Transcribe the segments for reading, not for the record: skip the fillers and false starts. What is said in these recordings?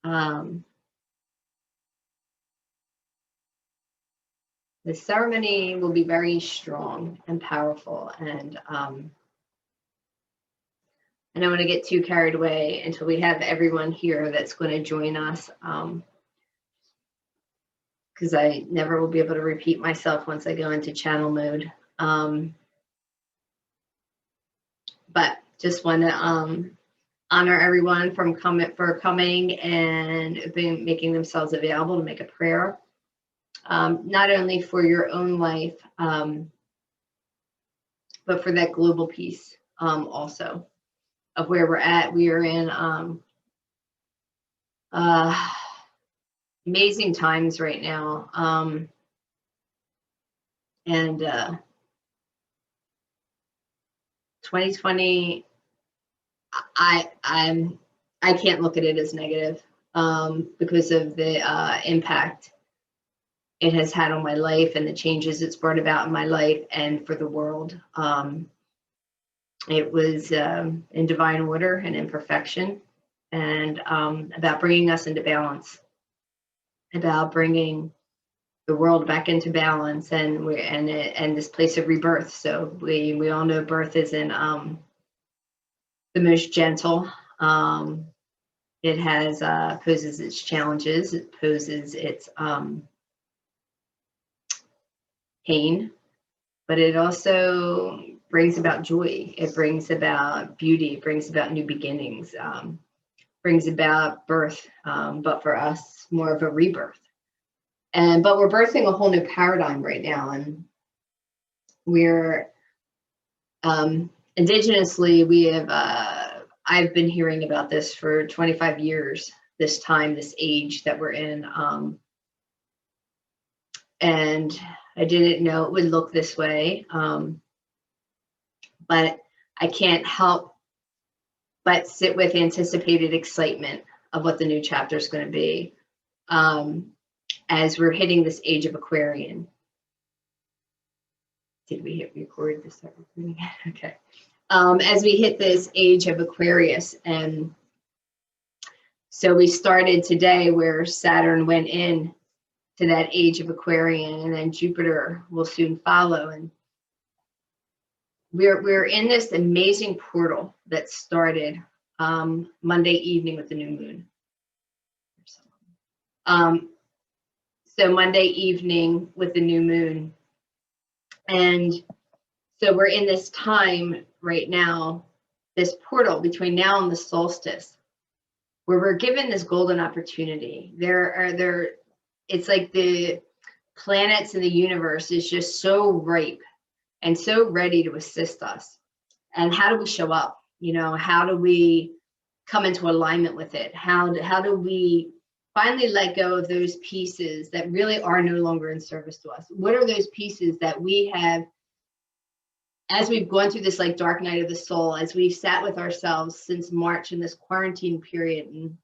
Um, the ceremony will be very strong and powerful, and I don't want to get too carried away until we have everyone here that's going to join us, because I never will be able to repeat myself once I go into channel mode. But just want to honor everyone for coming and making themselves available to make a prayer, not only for your own life, but for that global peace also of where we're at. We are in amazing times right now, and 2020, I can't look at it as negative because of the impact it has had on my life and the changes it's brought about in my life and for the world. It was in divine order and imperfection, and about bringing us into balance, about bringing the world back into balance, and this place of rebirth. So we all know birth isn't the most gentle. It has poses its challenges. It poses its pain, but it also brings about joy. It brings about beauty. It brings about new beginnings. Brings about birth, but for us, more of a rebirth. But we're birthing a whole new paradigm right now, and we're indigenously. We have. I've been hearing about this for 25 years. This time, this age that we're in, and I didn't know it would look this way. But I can't help but sit with anticipated excitement of what the new chapter is going to be as we're hitting this age of Aquarian. Did we hit record this? Okay. As we hit this age of Aquarius, and so we started today where Saturn went in to that age of Aquarian, and then Jupiter will soon follow, and we're in this amazing portal that started Monday evening with the new moon. So Monday evening with the new moon, and so we're in this time right now, this portal between now and the solstice, where we're given this golden opportunity. It's like the planets in the universe is just so ripe and so ready to assist us. And how do we show up? You know, how do we come into alignment with it? How do we finally let go of those pieces that really are no longer in service to us? What are those pieces that we have, as we've gone through this like dark night of the soul, as we've sat with ourselves since March in this quarantine period and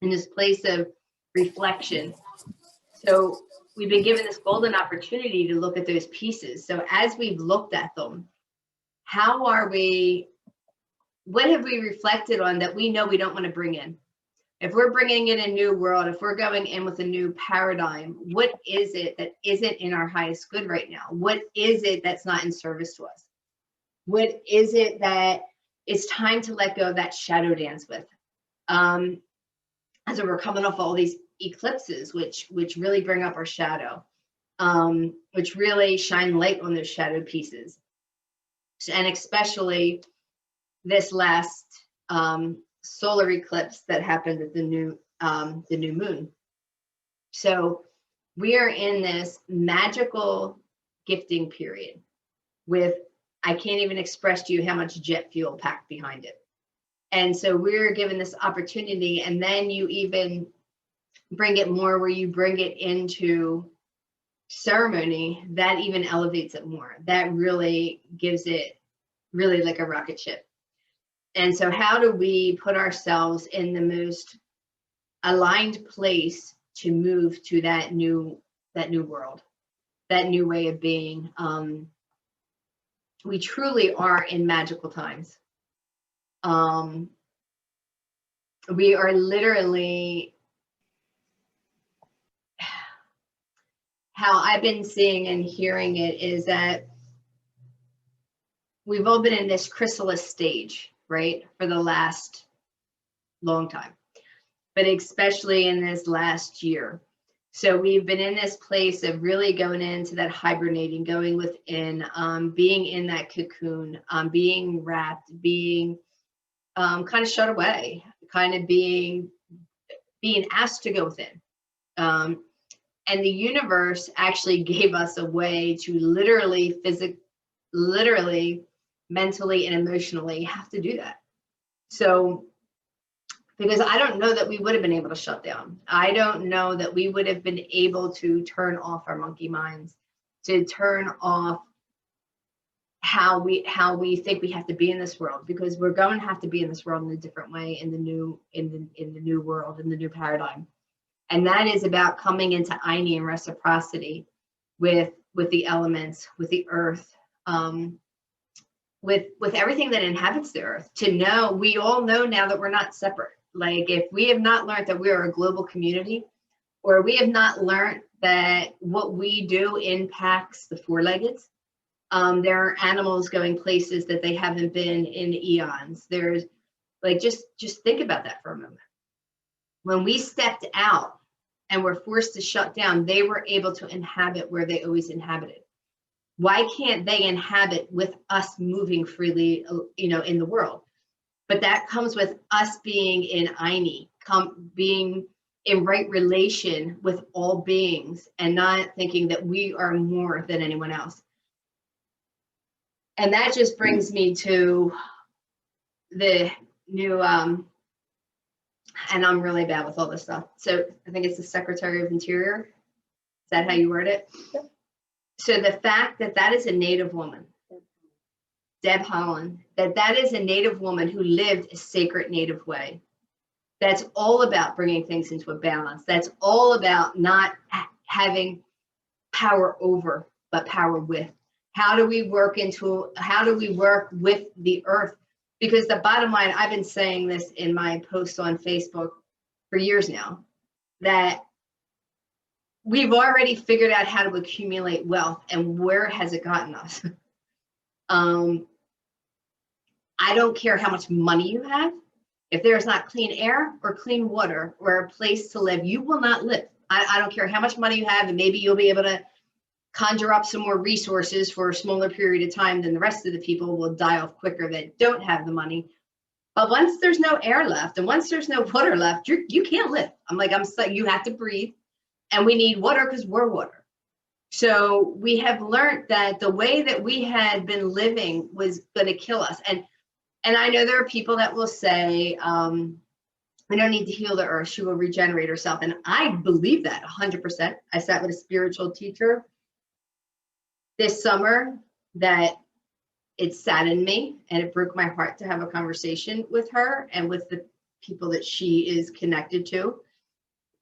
in this place of reflection? So we've been given this golden opportunity to look at those pieces. So as we've looked at them, what have we reflected on that we know we don't want to bring in? If we're bringing in a new world, if we're going in with a new paradigm, what is it that isn't in our highest good right now? What is it that's not in service to us? What is it that it's time to let go of that shadow dance with? As we're coming off all these eclipses, which really bring up our shadow, which really shine light on those shadowed pieces. And especially this last solar eclipse that happened at the new moon. So we are in this magical gifting period with, I can't even express to you how much jet fuel packed behind it. And so we're given this opportunity, and then you even bring it more where you bring it into ceremony, that even elevates it more. That really gives it really like a rocket ship. And so how do we put ourselves in the most aligned place to move to that new world, that new way of being? We truly are in magical times. we are literally, how I've been seeing and hearing it is that we've all been in this chrysalis stage, right, for the last long time, but especially in this last year. So we've been in this place of really going into that hibernating, going within, being in that cocoon, being wrapped, being kind of shut away, kind of being asked to go within. And the universe actually gave us a way to literally, mentally and emotionally have to do that. So, because I don't know that we would have been able to shut down. I don't know that we would have been able to turn off our monkey minds, to turn off how we think we have to be in this world, because we're going to have to be in this world in a different way, in the new world, in the new paradigm. And that is about coming into Aini and reciprocity with the elements, with the earth, with everything that inhabits the earth. To know, we all know now that we're not separate. Like, if we have not learned that we are a global community, or we have not learned that what we do impacts the four-leggeds, there are animals going places that they haven't been in eons. There's, like, just think about that for a moment. When we stepped out and were forced to shut down, they were able to inhabit where they always inhabited. Why can't they inhabit with us moving freely, in the world? But that comes with us being in Aini, being in right relation with all beings, and not thinking that we are more than anyone else. And that just brings me to the new, and I'm really bad with all this stuff. So I think it's the Secretary of Interior. Is that how you word it? Yep. So the fact that that is a Native woman, Deb Holland, that is a Native woman who lived a sacred Native way. That's all about bringing things into a balance. That's all about not having power over, but power with. How do we work with the earth? Because the bottom line, I've been saying this in my posts on Facebook for years now, that we've already figured out how to accumulate wealth, and where has it gotten us? I don't care how much money you have. If there's not clean air or clean water or a place to live, you will not live. I don't care how much money you have, and maybe you'll be able to conjure up some more resources for a smaller period of time than the rest of the people will die off quicker that don't have the money. But once there's no air left, and once there's no water left, you can't live. I'm saying, you have to breathe, and we need water because we're water. So we have learned that the way that we had been living was going to kill us. And I know there are people that will say, we don't need to heal the earth, she will regenerate herself. And I believe that 100%. I sat with a spiritual teacher this summer that it saddened me, and it broke my heart to have a conversation with her and with the people that she is connected to,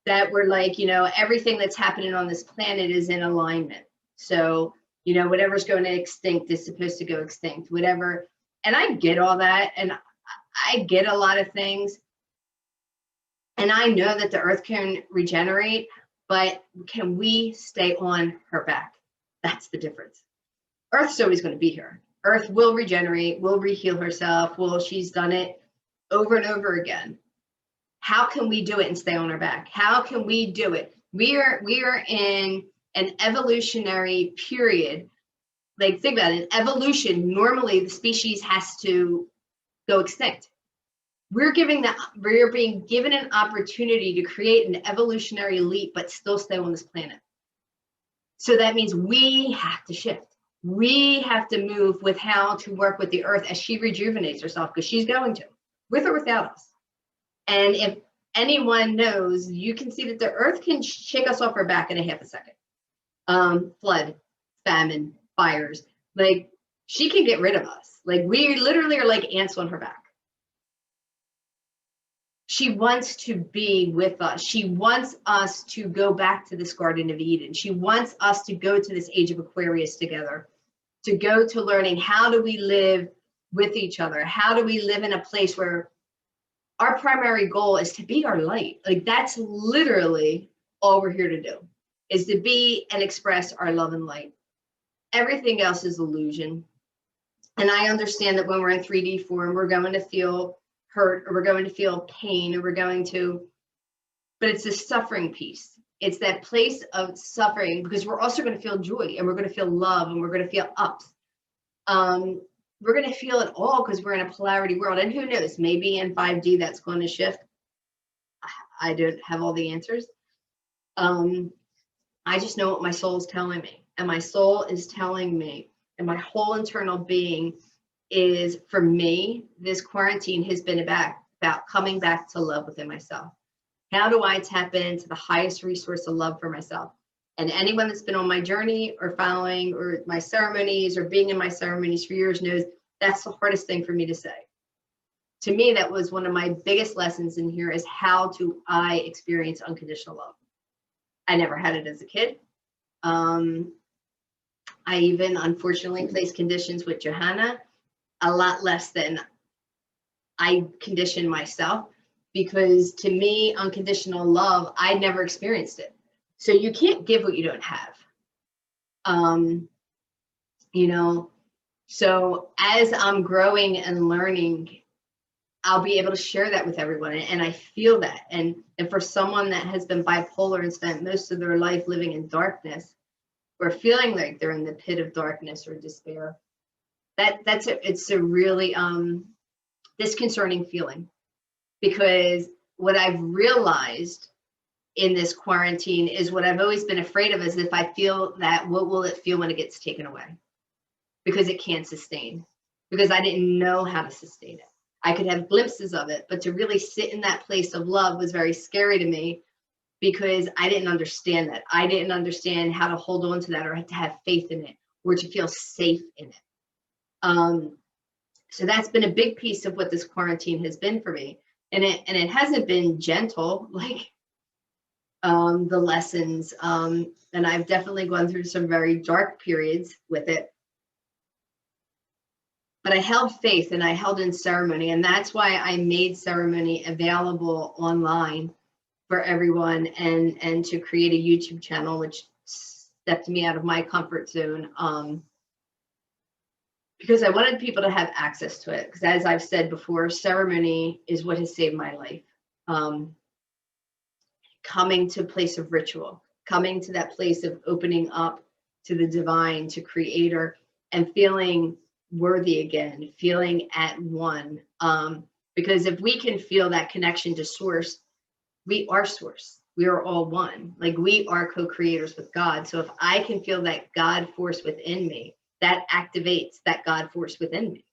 that were like, everything that's happening on this planet is in alignment. So, whatever's going to extinct is supposed to go extinct, whatever. And I get all that, and I get a lot of things. And I know that the earth can regenerate, but can we stay on her back? That's the difference. Earth's always going to be here. Earth will regenerate, will reheal herself. She's done it over and over again. How can we do it and stay on her back? How can we do it? We are in an evolutionary period. Like, think about it. In evolution, normally the species has to go extinct. We're being given an opportunity to create an evolutionary leap, but still stay on this planet. So that means we have to shift. We have to move with how to work with the earth as she rejuvenates herself, because she's going to, with or without us. And if anyone knows, you can see that the earth can shake us off her back in a half a second. Flood, famine, fires, like, she can get rid of us. Like, we literally are like ants on her back. She wants to be with us. She wants us to go back to this Garden of Eden. She wants us to go to this age of Aquarius together, to go to learning how do we live with each other? How do we live in a place where our primary goal is to be our light. Like that's literally all we're here to do, is to be and express our love and light. Everything else is illusion. And I understand that when we're in 3D form, we're going to feel hurt, or we're going to feel pain, or we're going to, but it's the suffering piece. It's that place of suffering, because we're also going to feel joy, and we're going to feel love, and we're going to feel ups. We're going to feel it all, because we're in a polarity world. And who knows, maybe in 5D that's going to shift. I don't have all the answers. I just know what my soul is telling me. And my soul is telling me, and my whole internal being is, for me, this quarantine has been about coming back to love within myself. How do I tap into the highest resource of love for myself? And anyone that's been on my journey or following or my ceremonies or being in my ceremonies for years knows that's the hardest thing for me to say. To me, that was one of my biggest lessons in here, is how do I experience unconditional love? I never had it as a kid. I even, unfortunately, placed conditions with Johanna, a lot less than I conditioned myself, because to me, unconditional love, I never experienced it. So you can't give what you don't have. You know, so as I'm growing and learning, I'll be able to share that with everyone. And I feel that. And for someone that has been bipolar and spent most of their life living in darkness, or feeling like they're in the pit of darkness or despair, it's a really disconcerting feeling. Because what I've realized in this quarantine is what I've always been afraid of, is if I feel that, what will it feel when it gets taken away? Because it can't sustain, because I didn't know how to sustain it. I could have glimpses of it, but to really sit in that place of love was very scary to me, because I didn't understand that. I didn't understand how to hold on to that, or to have faith in it, or to feel safe in it. So that's been a big piece of what this quarantine has been for me. And it hasn't been gentle, like the lessons. And I've definitely gone through some very dark periods with it. But I held faith, and I held in ceremony. And that's why I made ceremony available online for everyone, and to create a YouTube channel, which stepped me out of my comfort zone. Because I wanted people to have access to it. Because as I've said before, ceremony is what has saved my life. Coming to a place of ritual, coming to that place of opening up to the divine, to creator, and feeling worthy again, feeling at one. Because if we can feel that connection to source, we are source. We are all one. Like, we are co-creators with God. So if I can feel that God force within me, that activates that God force within me.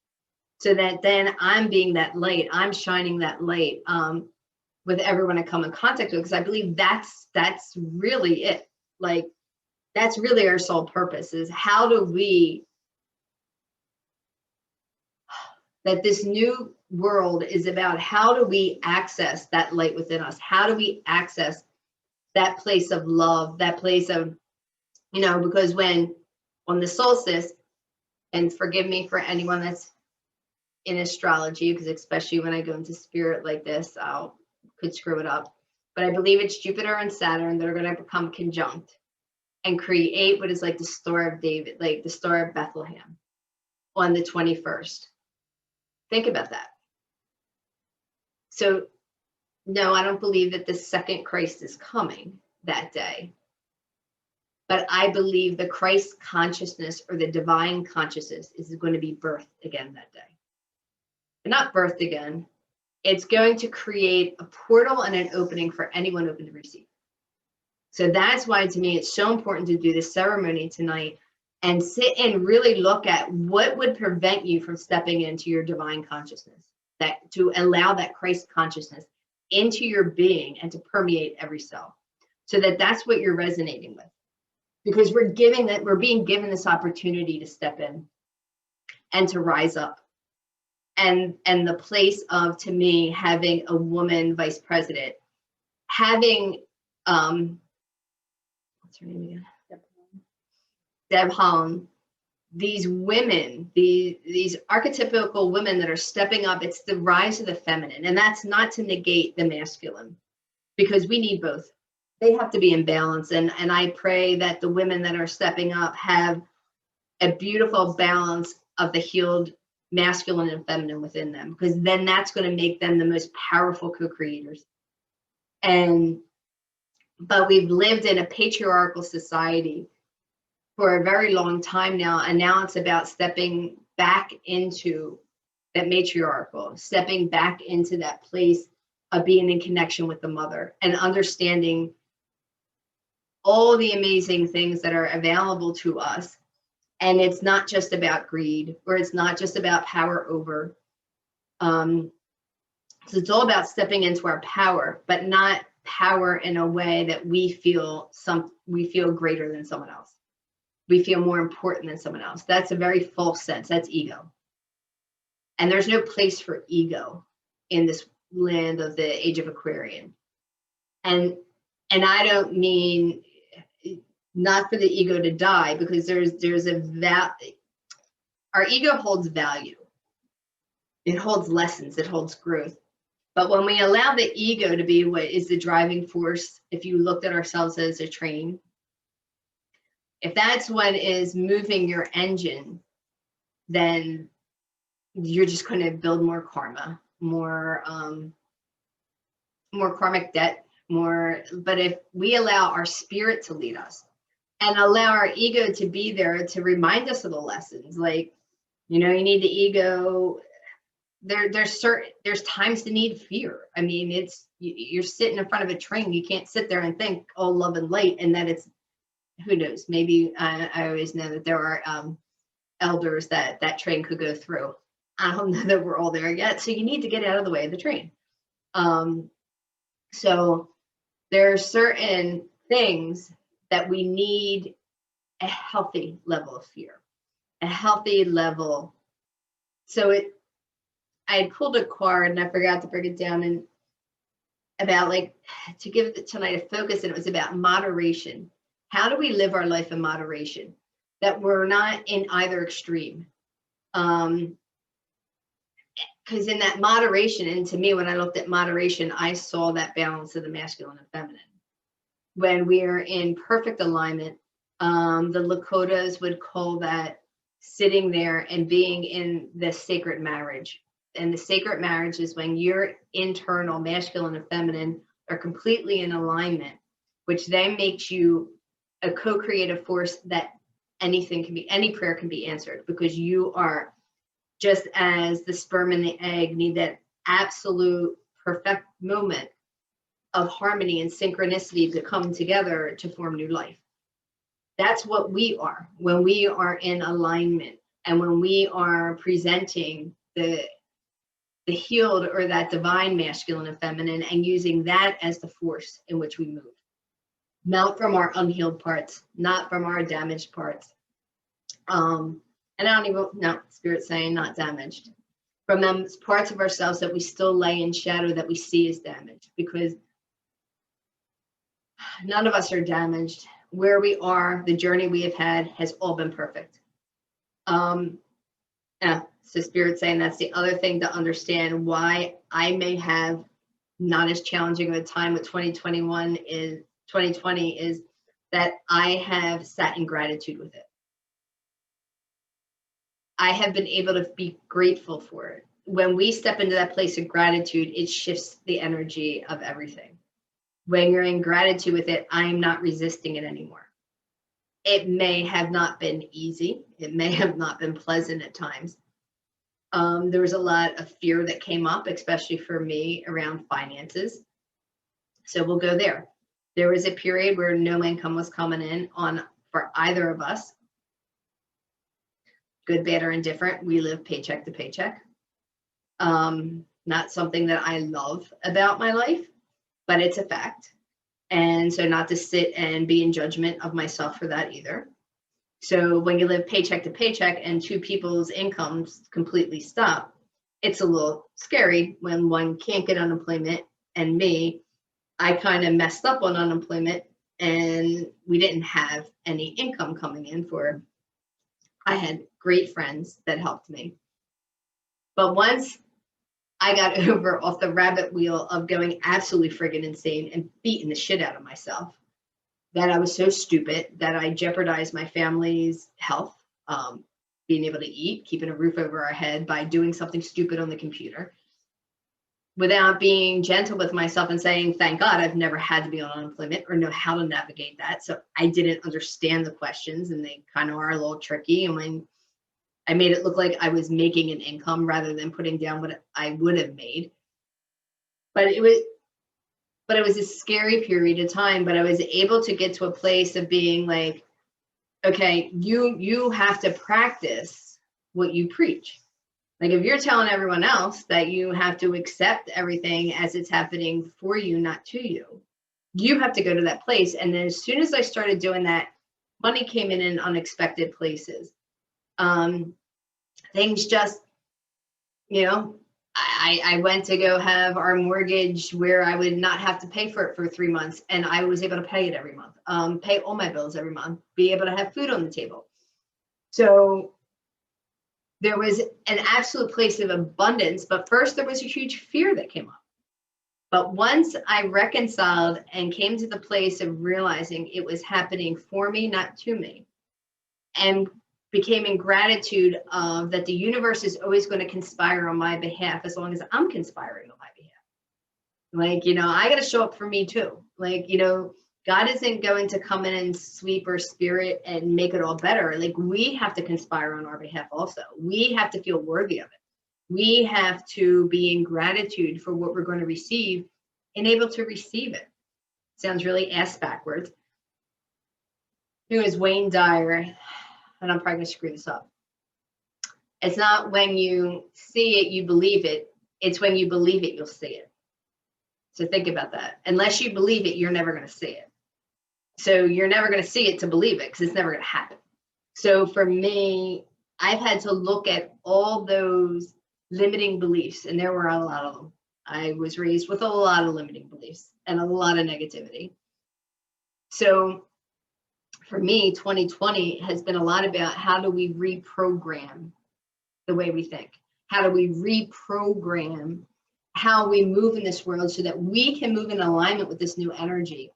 So that then I'm being that light, I'm shining that light with everyone I come in contact with, because I believe that's really it. Like, that's really our sole purpose, is how do we, that this new world is about, how do we access that light within us? How do we access that place of love, that place of, you know, because when on the solstice, and forgive me for anyone that's in astrology, because especially when I go into spirit like this, could screw it up. But I believe it's Jupiter and Saturn that are going to become conjunct and create what is like the Star of David, like the Star of Bethlehem on the 21st. Think about that. So no, I don't believe that the second Christ is coming that day. But I believe the Christ consciousness, or the divine consciousness, is going to be birthed again that day. But not birthed again. It's going to create a portal and an opening for anyone open to receive. So that's why, to me, it's so important to do this ceremony tonight and sit and really look at what would prevent you from stepping into your divine consciousness, that to allow that Christ consciousness into your being and to permeate every cell, so that that's what you're resonating with. Because we're being given this opportunity to step in and to rise up. And the place of, to me, having a woman vice president, having what's her name again? Deb Haaland these women, these archetypical women that are stepping up, it's the rise of the feminine. And that's not to negate the masculine, because we need both. They have to be in balance. And I pray that the women that are stepping up have a beautiful balance of the healed masculine and feminine within them, because then that's going to make them the most powerful co-creators. But we've lived in a patriarchal society for a very long time now, and now it's about stepping back into that matriarchal, stepping back into that place of being in connection with the mother and understanding all the amazing things that are available to us. And it's not just about greed, or it's not just about power over. So it's all about stepping into our power, but not power in a way that we feel greater than someone else. We feel more important than someone else. That's a very false sense. That's ego. And there's no place for ego in this land of the age of Aquarian. And I don't mean not for the ego to die, because there's our ego holds value. It holds lessons, it holds growth. But when we allow the ego to be what is the driving force, if you looked at ourselves as a train, if that's what is moving your engine, then you're just going to build more karma, more karmic debt, but if we allow our spirit to lead us and allow our ego to be there to remind us of the lessons, like, you need the ego. There's times to need fear. I mean, you're sitting in front of a train. You can't sit there and think, oh, love and light, and that it's, who knows, maybe I always know that there are elders that train could go through. I don't know that we're all there yet. So you need to get out of the way of the train. So there are certain things that we need a healthy level of fear, a healthy level. So I had pulled a card and I forgot to break it down, and about to give tonight a focus, and it was about moderation. How do we live our life in moderation? That we're not in either extreme. Because in that moderation, and to me, when I looked at moderation, I saw that balance of the masculine and feminine. When we are in perfect alignment, the Lakotas would call that sitting there and being in the sacred marriage. And the sacred marriage is when your internal masculine and feminine are completely in alignment, which then makes you a co-creative force that any prayer can be answered, because you are, just as the sperm and the egg need that absolute perfect moment of harmony and synchronicity to come together to form new life. That's what we are when we are in alignment, and when we are presenting the healed or that divine masculine and feminine, and using that as the force in which we move. Not from our unhealed parts, not from our damaged parts. And I don't even know, Spirit's saying not damaged. From them parts of ourselves that we still lay in shadow that we see as damaged, because none of us are damaged. Where we are, the journey we have had has all been perfect. So Spirit's saying that's the other thing to understand why I may have not as challenging of a time with 2020 is that I have sat in gratitude with it. I have been able to be grateful for it. When we step into that place of gratitude, it shifts the energy of everything. When you're in gratitude with it, I'm not resisting it anymore. It may have not been easy. It may have not been pleasant at times. There was a lot of fear that came up, especially for me, around finances. So we'll go there. There was a period where no income was coming in for either of us. Good, bad, or indifferent. We live paycheck to paycheck. Not something that I love about my life, but it's a fact. And so not to sit and be in judgment of myself for that either. So when you live paycheck to paycheck and two people's incomes completely stop, it's a little scary when one can't get unemployment. And me, I kind of messed up on unemployment, and we didn't have any income coming in for I had great friends that helped me. But once I got over off the rabbit wheel of going absolutely friggin' insane and beating the shit out of myself, that I was so stupid that I jeopardized my family's health, being able to eat, keeping a roof over our head by doing something stupid on the computer, without being gentle with myself and saying, thank God I've never had to be on unemployment or know how to navigate that. So I didn't understand the questions, and they kind of are a little tricky. And when I made it look like I was making an income rather than putting down what I would have made. But it was a scary period of time, but I was able to get to a place of being like, okay, you have to practice what you preach. Like if you're telling everyone else that you have to accept everything as it's happening for you, not to you, you have to go to that place. And then as soon as I started doing that, money came in unexpected places. Things just, I went to go have our mortgage where I would not have to pay for it for 3 months. And I was able to pay it every month, pay all my bills every month, be able to have food on the table. So there was an absolute place of abundance, but first there was a huge fear that came up. But once I reconciled and came to the place of realizing it was happening for me, not to me, and became in gratitude of that the universe is always going to conspire on my behalf as long as I'm conspiring on my behalf. Like, I got to show up for me too. Like, God isn't going to come in and sweep our spirit and make it all better. Like, we have to conspire on our behalf also. We have to feel worthy of it. We have to be in gratitude for what we're going to receive and able to receive it. Sounds really ass backwards. Who is Wayne Dyer? And I'm probably going to screw this up. It's not when you see it, you believe it. It's when you believe it, you'll see it. So think about that. Unless you believe it, you're never going to see it. So you're never going to see it to believe it, because it's never going to happen. So for me, I've had to look at all those limiting beliefs, and there were a lot of them. I was raised with a lot of limiting beliefs and a lot of negativity. So for me, 2020 has been a lot about how do we reprogram the way we think? How do we reprogram how we move in this world so that we can move in alignment with this new energy,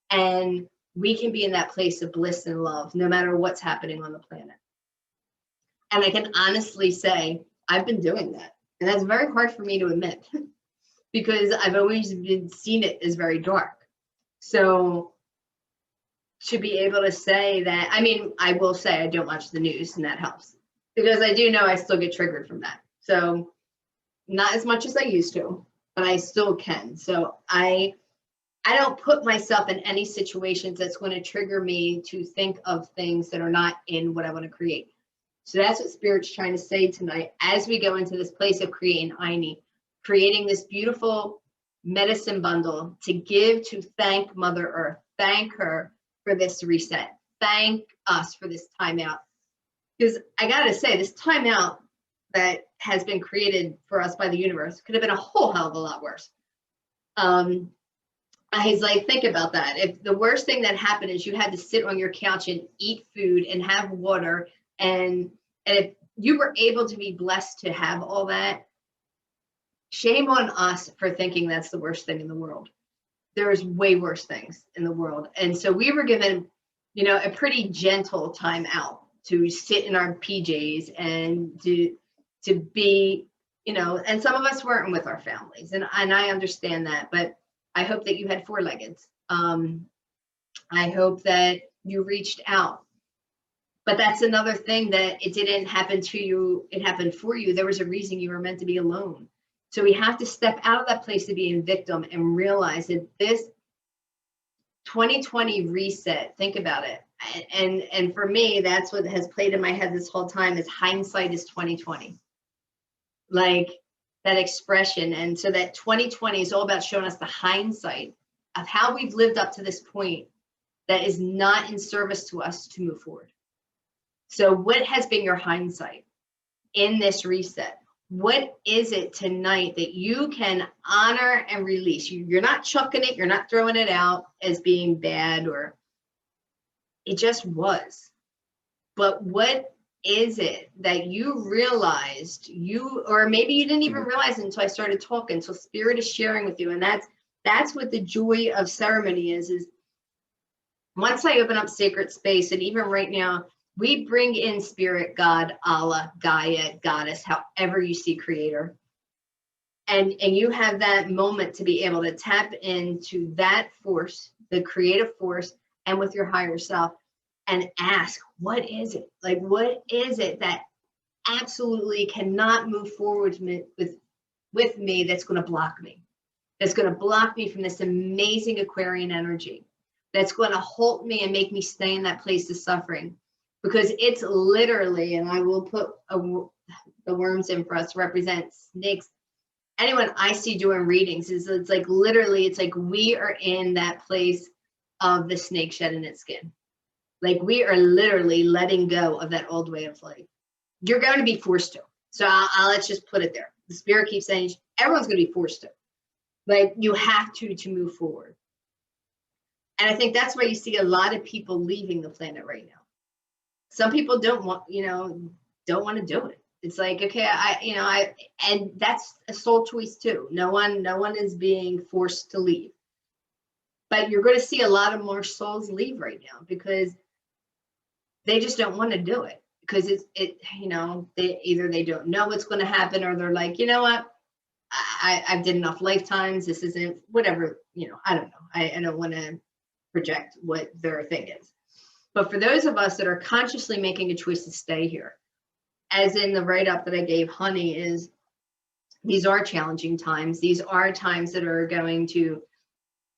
and we can be in that place of bliss and love no matter what's happening on the planet? And I can honestly say I've been doing that. And that's very hard for me to admit because I've always seen it as very dark. So to be able to say that, I will say I don't watch the news, and that helps because I do know I still get triggered from that. So not as much as I used to, but I still can. So I don't put myself in any situations that's going to trigger me to think of things that are not in what I want to create. So that's what Spirit's trying to say tonight as we go into this place of creating Aini, creating this beautiful medicine bundle to give to thank Mother Earth, thank her for this reset, thank us for this timeout. Because I got to say, this timeout that has been created for us by the universe could have been a whole hell of a lot worse. I was like, think about that. If the worst thing that happened is you had to sit on your couch and eat food and have water, and if you were able to be blessed to have all that, shame on us for thinking that's the worst thing in the world. There's way worse things in the world. And so we were given, a pretty gentle time out to sit in our PJs and to be, and some of us weren't with our families. And I understand that, but I hope that you had four-leggeds. I hope that you reached out. But that's another thing, that it didn't happen to you, it happened for you. There was a reason you were meant to be alone. So we have to step out of that place of being victim and realize that this 2020 reset, think about it. And for me, that's what has played in my head this whole time, is hindsight is 2020. Like that expression. And so that 2020 is all about showing us the hindsight of how we've lived up to this point that is not in service to us to move forward. So what has been your hindsight in this reset? What is it tonight that you can honor and release? You're not chucking it, you're not throwing it out as being bad, or it just was. But what is it that you realized or maybe you didn't even realize it until I started talking. So Spirit is sharing with you. And that's what the joy of ceremony is once I open up sacred space, and even right now, we bring in Spirit, God, Allah, Gaia, Goddess, however you see Creator. And you have that moment to be able to tap into that force, the creative force, and with your higher self, and ask, what is it? Like, what is it that absolutely cannot move forward with me that's going to block me? That's going to block me from this amazing Aquarian energy. That's going to halt me and make me stay in that place of suffering. Because it's literally, and I will put the worms in for us to represent snakes. Anyone I see doing readings it's like literally, it's like we are in that place of the snake shedding its skin. Like we are literally letting go of that old way of life. You're going to be forced to. So let's just put it there. The Spirit keeps saying everyone's going to be forced to. Like you have to move forward. And I think that's why you see a lot of people leaving the planet right now. Some people don't want to do it. It's like, okay, and that's a soul choice too. No one is being forced to leave. But you're going to see a lot of more souls leave right now because they just don't want to do it. Because they either they don't know what's going to happen, or they're like, you know what, I've did enough lifetimes. This isn't whatever, I don't know. I don't want to project what their thing is. But for those of us that are consciously making a choice to stay here, as in the write-up that I gave Honey, is these are challenging times. These are times that are going to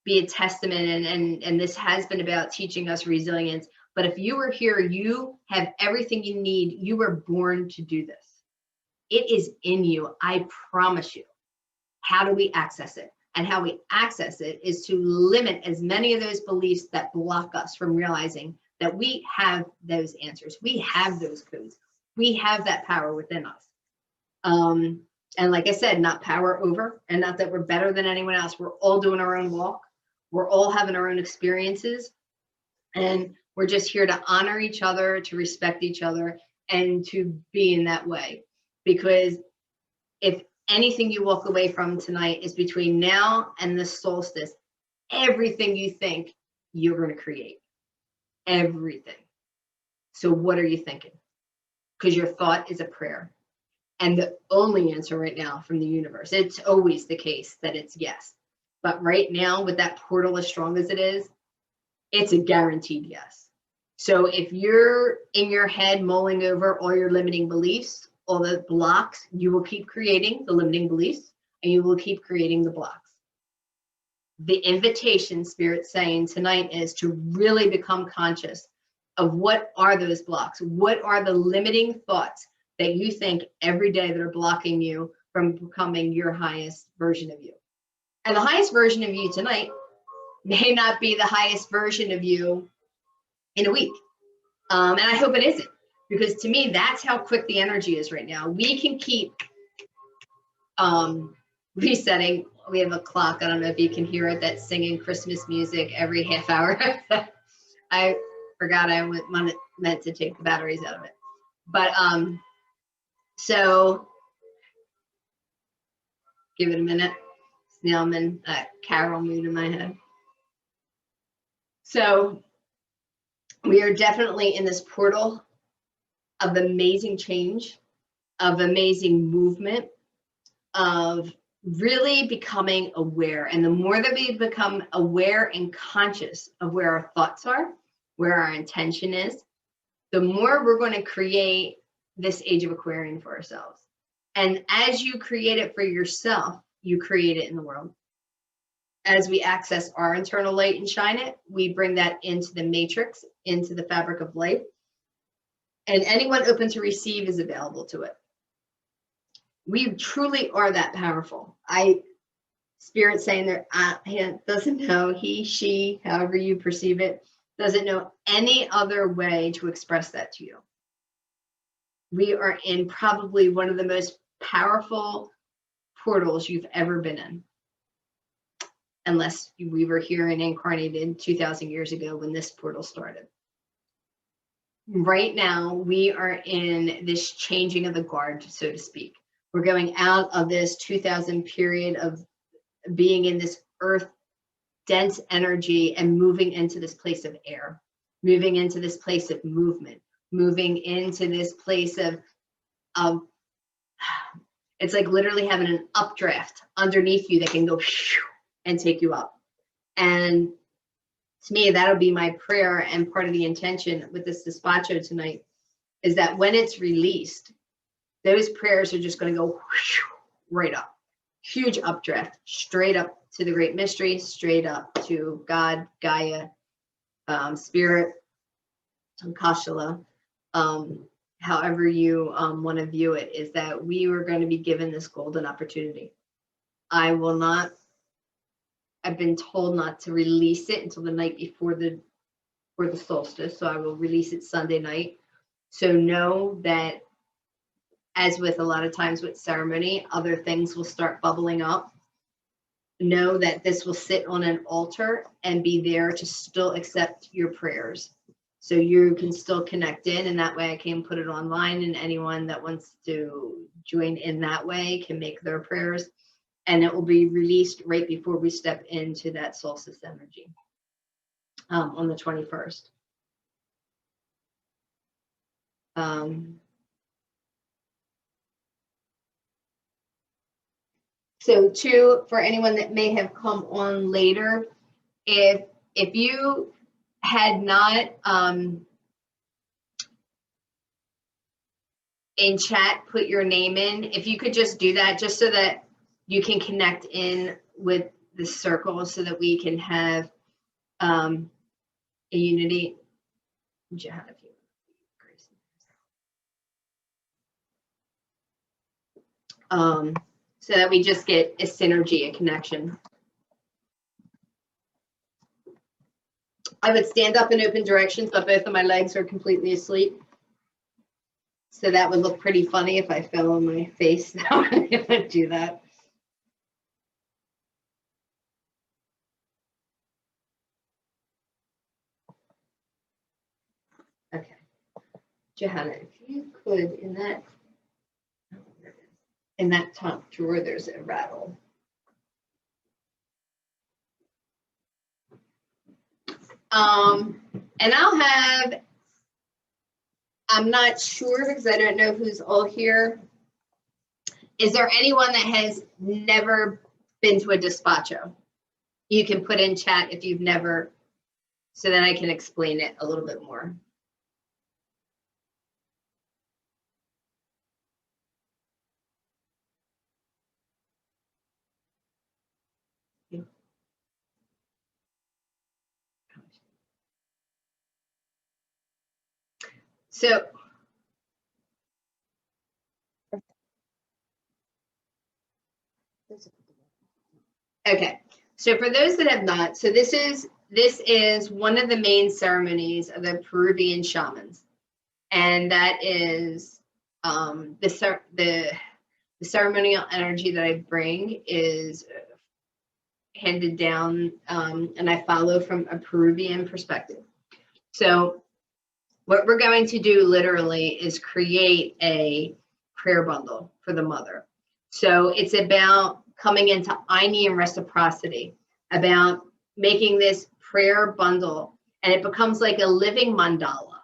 be a testament, and this has been about teaching us resilience. But if you are here, you have everything you need. You were born to do this. It is in you, I promise you. How do we access it? And how we access it is to limit as many of those beliefs that block us from realizing that we have those answers. We have those codes. We have that power within us. And like I said, not power over, and not that we're better than anyone else. We're all doing our own walk. We're all having our own experiences. And we're just here to honor each other, to respect each other, and to be in that way. Because if anything you walk away from tonight is between now and the solstice, everything you think you're going to create. Everything. So what are you thinking? Because your thought is a prayer. And the only answer right now from the universe, it's always the case that it's yes. But right now, with that portal as strong as it is, it's a guaranteed yes. So if you're in your head mulling over all your limiting beliefs, all the blocks, you will keep creating the limiting beliefs, and you will keep creating the blocks. The invitation Spirit's saying tonight is to really become conscious of what are those blocks? What are the limiting thoughts that you think every day that are blocking you from becoming your highest version of you? And the highest version of you tonight may not be the highest version of you in a week. And I hope it isn't, because to me, that's how quick the energy is right now. We can keep resetting. We have a clock. I don't know if you can hear it, that's singing Christmas music every half hour. I forgot I meant to take the batteries out of it. But so give it a minute. Now I'm in Carol mood in my head. So we are definitely in this portal of amazing change, of amazing movement, of really becoming aware. And the more that we become aware and conscious of where our thoughts are, where our intention is, the more we're going to create this age of Aquarian for ourselves. And as you create it for yourself, you create it in the world. As we access our internal light and shine it, we bring that into the matrix, into the fabric of life. And anyone open to receive is available to it. We truly are that powerful. Spirit saying that he doesn't know, he, she, however you perceive it, doesn't know any other way to express that to you. We are in probably one of the most powerful portals you've ever been in. Unless we were here and incarnated 2,000 years ago when this portal started. right now we are in this changing of the guard, so to speak. We're going out of this 2000 period of being in this earth dense energy and moving into this place of air, moving into this place of movement, moving into this place of it's like literally having an updraft underneath you that can go and take you up. And to me, that'll be my prayer, and part of the intention with this despacho tonight is that when it's released, those prayers are just going to go right up. Huge updraft, straight up to the great mystery, straight up to God, Gaia, Spirit, Kashala, however you want to view it, is that we were going to be given this golden opportunity. I've been told not to release it until the night before the solstice, so I will release it Sunday night. So know that, as with a lot of times with ceremony, other things will start bubbling up. Know that this will sit on an altar and be there to still accept your prayers. So you can still connect in, and that way I can put it online, and anyone that wants to join in that way can make their prayers, and it will be released right before we step into that solstice energy on the 21st. So too, for anyone that may have come on later, if you had not in chat put your name in, if you could just do that, just so that you can connect in with the circle, so that we can have a unity. So that we just get a synergy, a connection. I would stand up in open directions, but both of my legs are completely asleep. So that would look pretty funny if I fell on my face. I'm gonna do that. Okay. Johanna, if you could, in that top drawer, there's a rattle. And I'll have, I'm not sure because I don't know who's all here. Is there anyone that has never been to a despacho? You can put in chat if you've never, so that I can explain it a little bit more. So, okay. So for those that have not, so this is one of the main ceremonies of the Peruvian shamans, and that is the ceremonial energy that I bring is handed down, and I follow from a Peruvian perspective. So what we're going to do literally is create a prayer bundle for the mother. So it's about coming into Aini and reciprocity, about making this prayer bundle, and it becomes like a living mandala,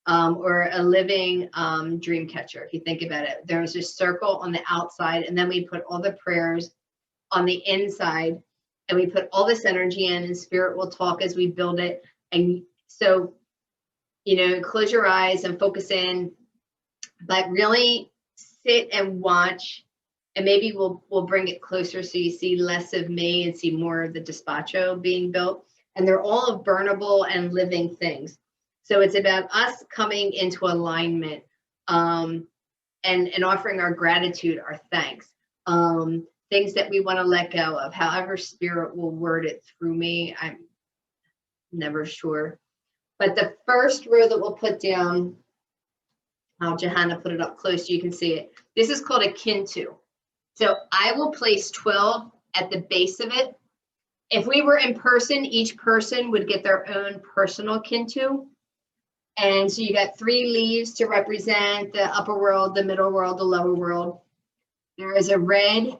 or a living dream catcher. If you think about it, there's a circle on the outside, and then we put all the prayers on the inside, and we put all this energy in, and spirit will talk as we build it. And so, you know, close your eyes and focus in, but really sit and watch, and maybe we'll bring it closer so you see less of me and see more of the despacho being built. And they're all burnable and living things. So it's about us coming into alignment, and offering our gratitude, our thanks, things that we want to let go of, however spirit will word it through me. I'm never sure. But the first row that we'll put down, I'll Johanna put it up close so you can see it. This is called a kintu. So I will place 12 at the base of it. If we were in person, each person would get their own personal kintu. And so you got 3 leaves to represent the upper world, the middle world, the lower world. There is a red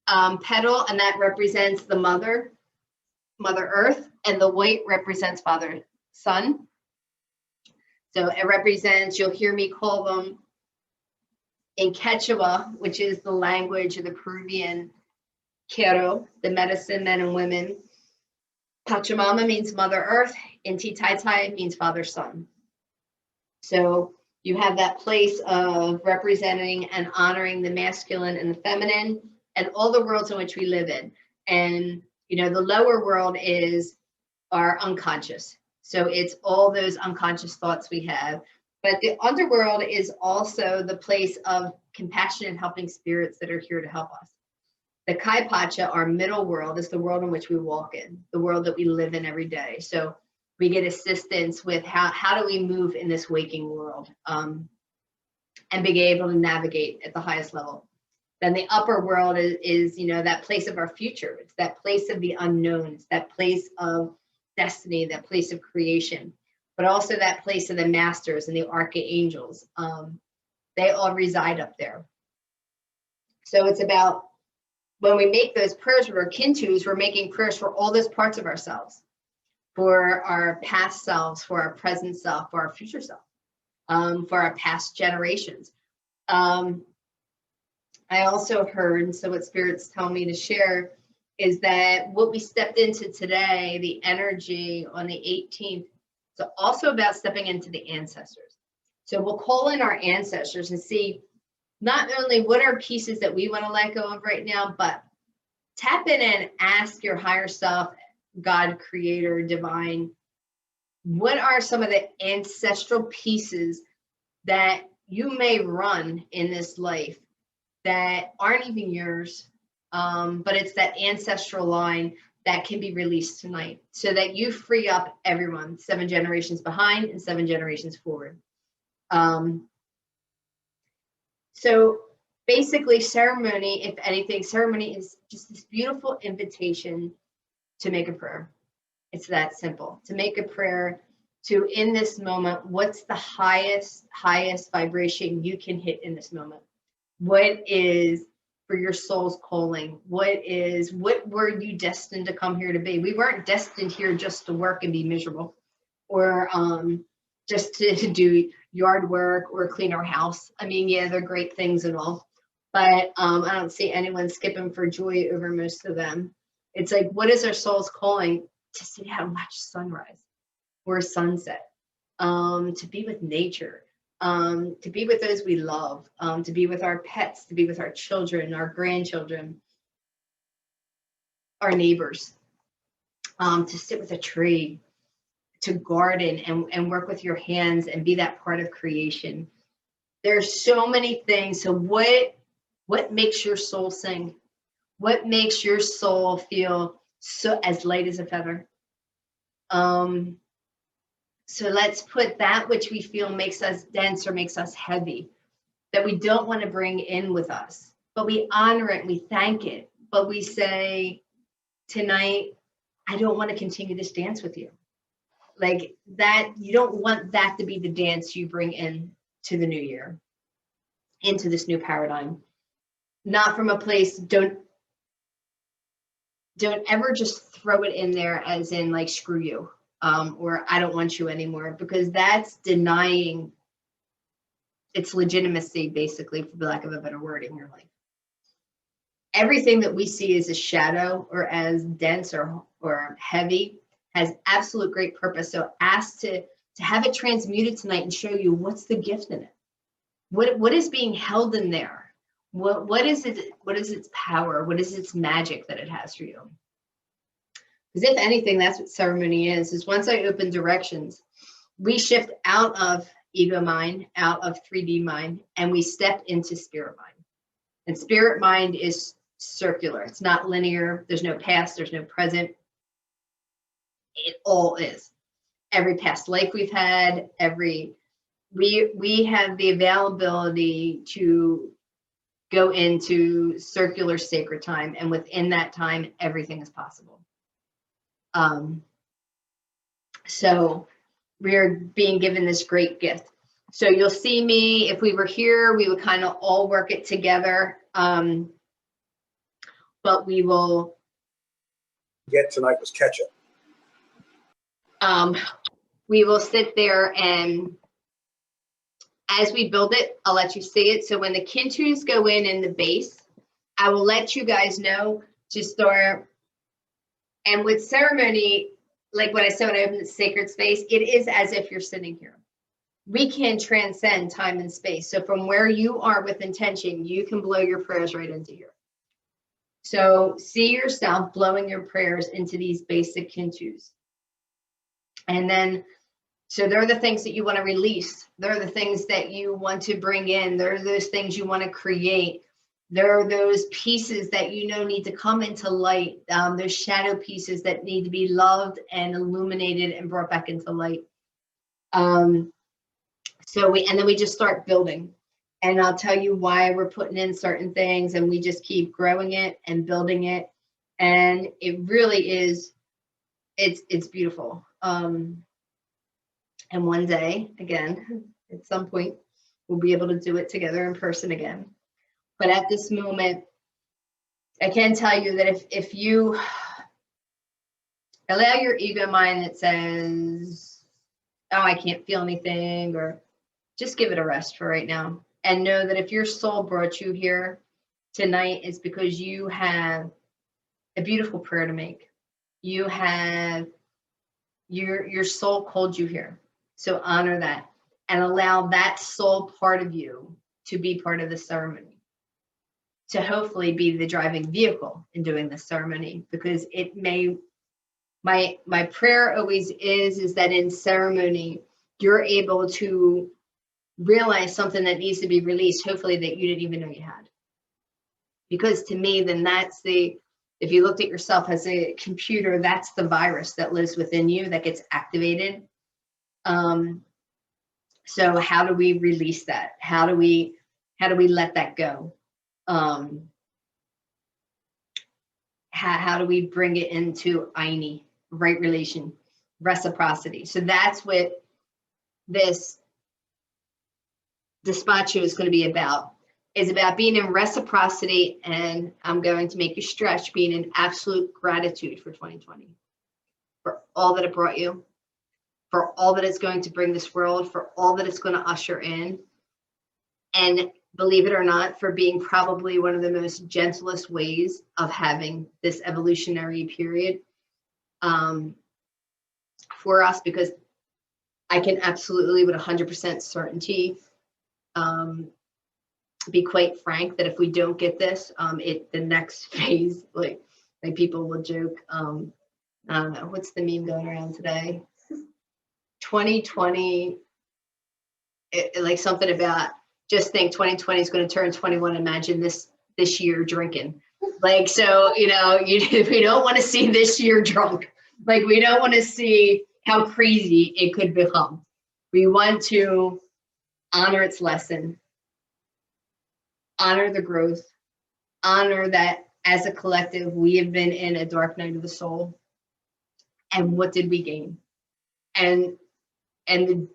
petal, and that represents the Mother Earth, and the white represents Father Sun. So it represents, you'll hear me call them in Quechua, which is the language of the Peruvian Quero, the medicine men and women. Pachamama means Mother Earth, Inti Tai Tai means Father Sun. So you have that place of representing and honoring the masculine and the feminine and all the worlds in which we live in. And, you know, the lower world is our unconscious. So it's all those unconscious thoughts we have. But the underworld is also the place of compassionate helping spirits that are here to help us. The Kai Pacha, our middle world, is the world in which we walk in, the world that we live in every day. So we get assistance with how do we move in this waking world, and be able to navigate at the highest level. Then the upper world is, you know, that place of our future. It's that place of the unknown. It's that place of destiny, that place of creation, but also that place of the masters and the archangels. They all reside up there. So it's about, when we make those prayers, we're kintus, we're making prayers for all those parts of ourselves, for our past selves, for our present self, for our future self, for our past generations. I also heard, so what spirits tell me to share is that what we stepped into today, the energy on the 18th, is also about stepping into the ancestors. So we'll call in our ancestors and see not only what are pieces that we want to let go of right now, but tap in and ask your higher self, God, creator, divine, what are some of the ancestral pieces that you may run in this life that aren't even yours, but it's that ancestral line that can be released tonight, so that you free up everyone 7 generations behind and 7 generations forward. So basically, ceremony, if anything, ceremony is just this beautiful invitation to make a prayer. It's that simple, to make a prayer to, in this moment, what's the highest vibration you can hit in this moment? What is for your soul's calling? What were you destined to come here to be? We weren't destined here just to work and be miserable, or just to do yard work or clean our house. I mean, yeah, they're great things and all, but I don't see anyone skipping for joy over most of them. It's like, what is our soul's calling? To sit out and watch sunrise or sunset, to be with nature, to be with those we love, to be with our pets, to be with our children, our grandchildren, our neighbors, to sit with a tree, to garden and work with your hands and be that part of creation. There's so many things. So what makes your soul sing? What makes your soul feel so as light as a feather? So let's put that which we feel makes us dense or makes us heavy, that we don't want to bring in with us, but we honor it, we thank it, but we say, tonight, I don't want to continue this dance with you. Like that, you don't want that to be the dance you bring in to the new year, into this new paradigm. Not from a place, don't ever just throw it in there as in like, screw you, or I don't want you anymore, because that's denying its legitimacy, basically, for the lack of a better word, in your life. Everything that we see as a shadow or as dense or heavy has absolute great purpose. So ask to have it transmuted tonight and show you what's the gift in it. What is being held in there? What is it? What is its power? What is its magic that it has for you? Because if anything, that's what ceremony is once I open directions, we shift out of ego mind, out of 3D mind, and we step into spirit mind. And spirit mind is circular. It's not linear. There's no past. There's no present. It all is. Every past life we've had, we have the availability to go into circular sacred time, and within that time, everything is possible. So we're being given this great gift. So you'll see me, if we were here, we would kind of all work it together. But we will get tonight was ketchup. We will sit there, and as we build it, I'll let you see it. So when the kintus go in the base, I will let you guys know to start. And with ceremony, like what I said when I opened the sacred space, it is as if you're sitting here. We can transcend time and space. So from where you are with intention, you can blow your prayers right into here. So see yourself blowing your prayers into these basic kintus. And then, so there are the things that you want to release. There are the things that you want to bring in. There are those things you want to create. There are those pieces that you know need to come into light. Those shadow pieces that need to be loved and illuminated and brought back into light. And then we just start building. And I'll tell you why we're putting in certain things, and we just keep growing it and building it. And it really is, it's beautiful. And one day, again, at some point, we'll be able to do it together in person again. But at this moment, I can tell you that if you allow your ego mind that says, oh, I can't feel anything, or just give it a rest for right now. And know that if your soul brought you here tonight, it's because you have a beautiful prayer to make. You have, your soul called you here. So honor that and allow that soul part of you to be part of the ceremony, to hopefully be the driving vehicle in doing the ceremony, because it may, my prayer always is that in ceremony, you're able to realize something that needs to be released, hopefully that you didn't even know you had. Because to me, then that's if you looked at yourself as a computer, that's the virus that lives within you that gets activated. So how do we release that? How do we let that go? How do we bring it into Aini, right relation, reciprocity? So that's what this Despacho is going to be about. Is about being in reciprocity, and I'm going to make you stretch, being in absolute gratitude for 2020, for all that it brought you, for all that it's going to bring this world, for all that it's going to usher in, and believe it or not, for being probably one of the most gentlest ways of having this evolutionary period for us, because I can absolutely with 100% certainty be quite frank that if we don't get this, the next phase, like people will joke, I don't know, what's the meme going around today? 2020, like something about, just think 2020 is going to turn 21. Imagine this year drinking. Like, so, we don't want to see this year drunk. Like, we don't want to see how crazy it could become. We want to honor its lesson, honor the growth, honor that as a collective, we have been in a dark night of the soul. And what did we gain? And the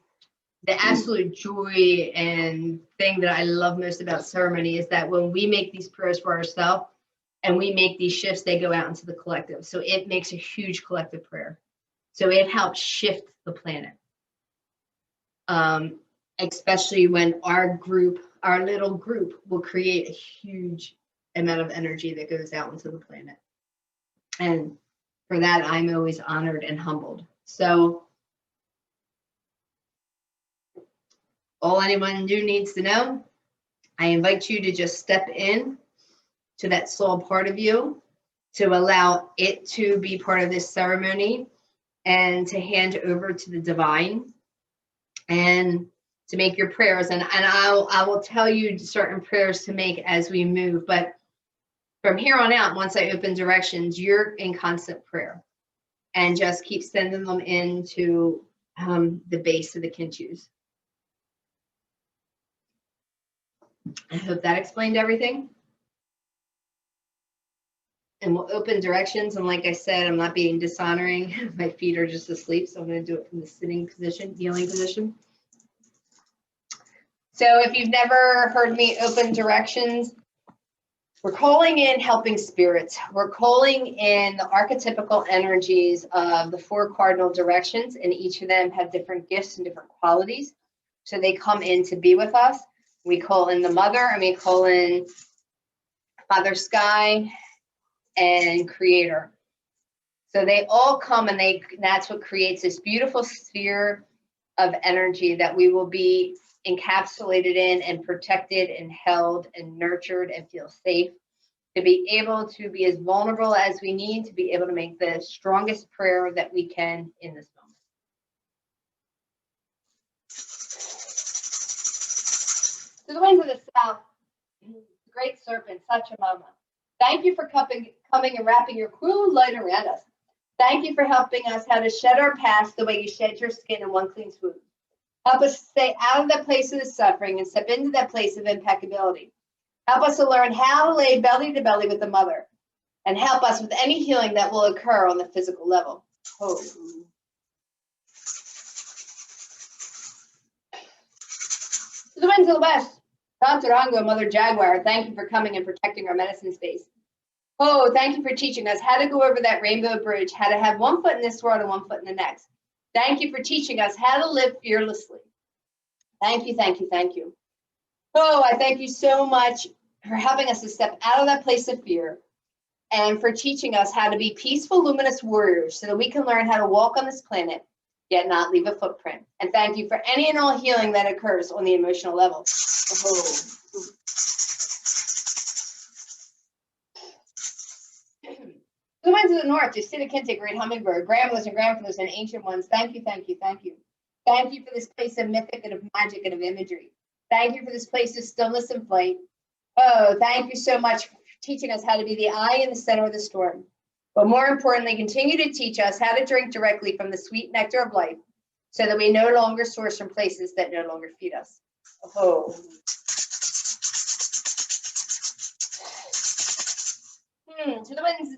absolute joy and thing that I love most about ceremony is that when we make these prayers for ourselves and we make these shifts, they go out into the collective. So it makes a huge collective prayer. So it helps shift the planet. Especially when our little group will create a huge amount of energy that goes out into the planet. And for that, I'm always honored and humbled. So all anyone needs to know, I invite you to just step in to that soul part of you, to allow it to be part of this ceremony, and to hand over to the divine, and to make your prayers. And I will tell you certain prayers to make as we move. But from here on out, once I open directions, you're in constant prayer, and just keep sending them into the base of the kintus. I hope that explained everything. And we'll open directions. And like I said, I'm not being dishonoring. My feet are just asleep, so I'm going to do it from the sitting position, kneeling position. So if you've never heard me open directions, we're calling in helping spirits. We're calling in the archetypical energies of the 4 cardinal directions, and each of them have different gifts and different qualities. So they come in to be with us. We call in the mother, and we call in Father Sky and Creator. So they all come, and that's what creates this beautiful sphere of energy that we will be encapsulated in and protected and held and nurtured and feel safe, to be able to be as vulnerable as we need to be able to make the strongest prayer that we can in this moment. To the winds of the south, great serpent, such a mama. Thank you for coming and wrapping your cruel light around us. Thank you for helping us how to shed our past the way you shed your skin in one clean swoop. Help us stay out of that place of the suffering and step into that place of impeccability. Help us to learn how to lay belly to belly with the mother, and help us with any healing that will occur on the physical level. Oh. To the winds of the west, Tantarango, Mother Jaguar, thank you for coming and protecting our medicine space. Oh, thank you for teaching us how to go over that rainbow bridge, how to have one foot in this world and one foot in the next. Thank you for teaching us how to live fearlessly. Thank you, thank you, thank you. Oh, I thank you so much for helping us to step out of that place of fear, and for teaching us how to be peaceful, luminous warriors so that we can learn how to walk on this planet, yet not leave a footprint. And thank you for any and all healing that occurs on the emotional level. Oh. The winds of the north, Kinte, great hummingbird, grandmothers and grandfathers and ancient ones, thank you, thank you, thank you. Thank you for this place of mythic and of magic and of imagery. Thank you for this place of stillness and flight. Oh, thank you so much for teaching us how to be the eye in the center of the storm. But more importantly, continue to teach us how to drink directly from the sweet nectar of life so that we no longer source from places that no longer feed us. Oh. To the winds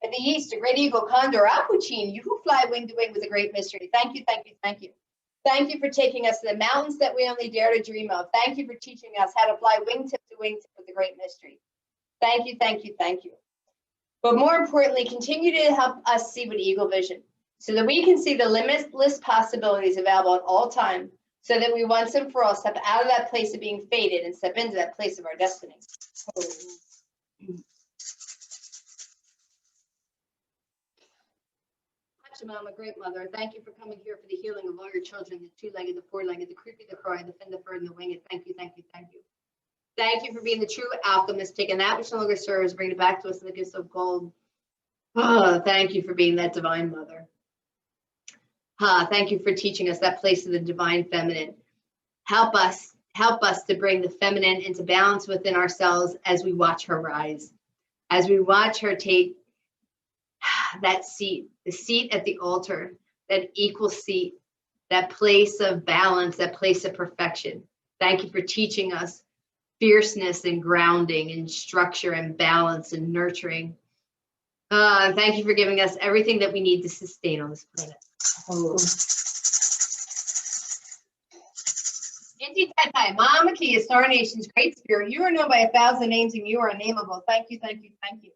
at the east, a great eagle, condor, aquacine, you who fly wing to wing with a great mystery. Thank you, thank you, thank you. Thank you for taking us to the mountains that we only dare to dream of. Thank you for teaching us how to fly wingtip to wingtip with a great mystery. Thank you, thank you, thank you. But more importantly, continue to help us see with eagle vision so that we can see the limitless possibilities available at all time, so that we once and for all step out of that place of being fated and step into that place of our destiny. Oh. Mama, great mother, thank you for coming here for the healing of all your children, the 2-legged, the 4-legged, the creepy, the cry, the fin, the fur, and the winged. Thank you, thank you, thank you. Thank you for being the true alchemist, taking that which no longer serves, bring it back to us in the gifts of gold. Oh, thank you for being that divine mother. Thank you for teaching us that place of the divine feminine. Help us to bring the feminine into balance within ourselves as we watch her rise, as we watch her take that seat, the seat at the altar, that equal seat, that place of balance, that place of perfection. Thank you for teaching us fierceness and grounding and structure and balance and nurturing. Thank you for giving us everything that we need to sustain on this planet. Oh. Inti Tai, Mama Kia, Star Nation's great spirit. You are known by 1,000 names and you are unnameable. Thank you, thank you, thank you.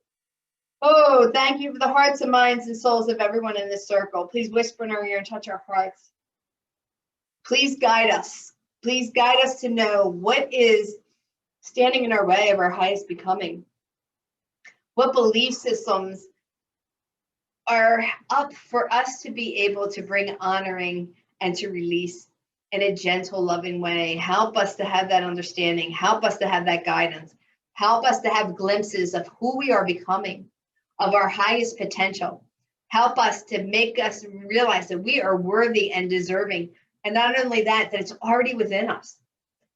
Oh, thank you for the hearts and minds and souls of everyone in this circle. Please whisper in our ear and touch our hearts. Please guide us. Please guide us to know what is standing in our way of our highest becoming. What belief systems are up for us to be able to bring honoring and to release in a gentle, loving way. Help us to have that understanding. Help us to have that guidance. Help us to have glimpses of who we are becoming, of our highest potential. Help us to make us realize that we are worthy and deserving. And not only that, that it's already within us.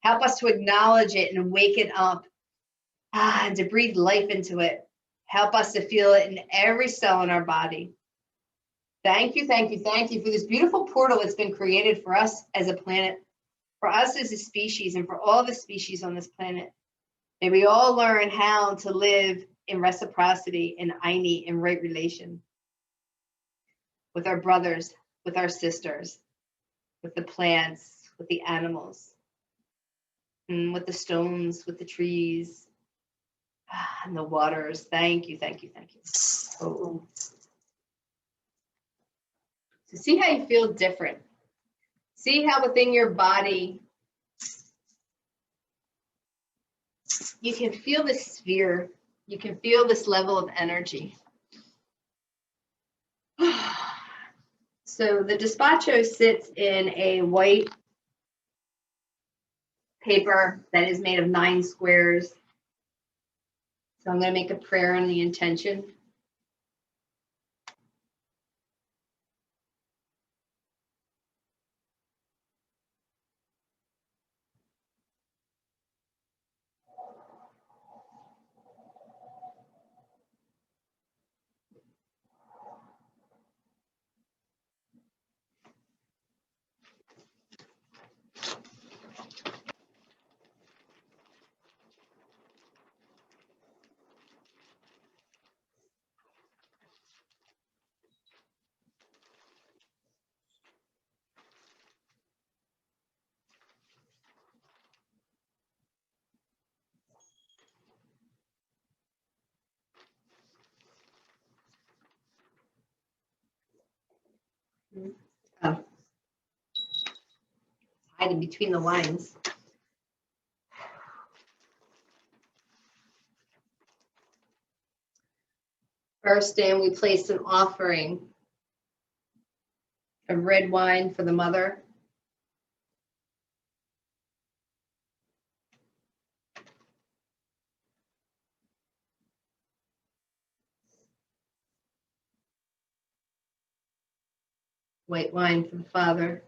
Help us to acknowledge it and wake it up, and to breathe life into it. Help us to feel it in every cell in our body. Thank you, thank you, thank you for this beautiful portal that's been created for us as a planet, for us as a species, and for all the species on this planet. May we all learn how to live in reciprocity, in aini, in right relation with our brothers, with our sisters, with the plants, with the animals, and with the stones, with the trees, and the waters. Thank you, thank you, thank you. Oh. So see how you feel different. See how within your body you can feel this sphere. You can feel this level of energy. So the despacho sits in a white paper that is made of 9 squares. So I'm going to make a prayer and the intention. Oh. Hiding between the lines. First, and we placed an offering of red wine for the mother. White wine for the father.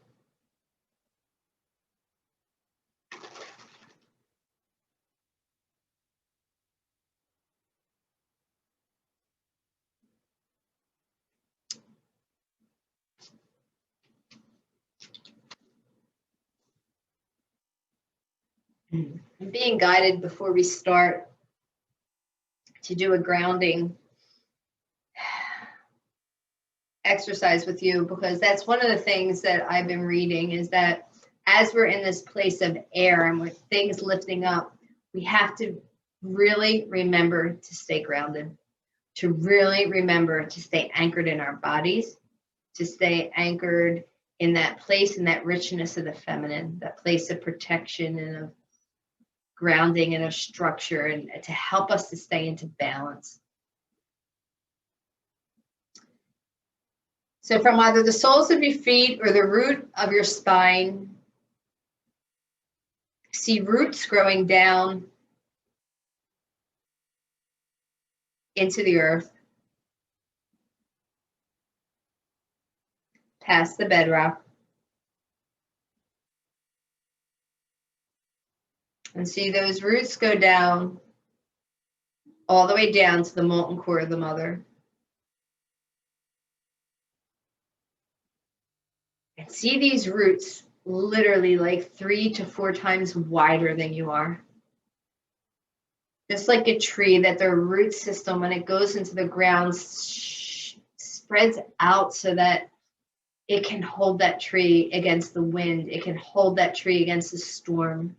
I'm being guided before we start to do a grounding exercise with you, because that's one of the things that I've been reading, is that as we're in this place of air and with things lifting up, we have to really remember to stay grounded, to really remember to stay anchored in our bodies, to stay anchored in that place, in that richness of the feminine, that place of protection and of grounding and of structure, and to help us to stay into balance. So from either the soles of your feet or the root of your spine, see roots growing down into the earth, past the bedrock. And see those roots go down, all the way down to the molten core of the mother. And see these roots literally like 3 to 4 times wider than you are. Just like a tree, that their root system, when it goes into the ground, spreads out so that it can hold that tree against the wind. It can hold that tree against the storm.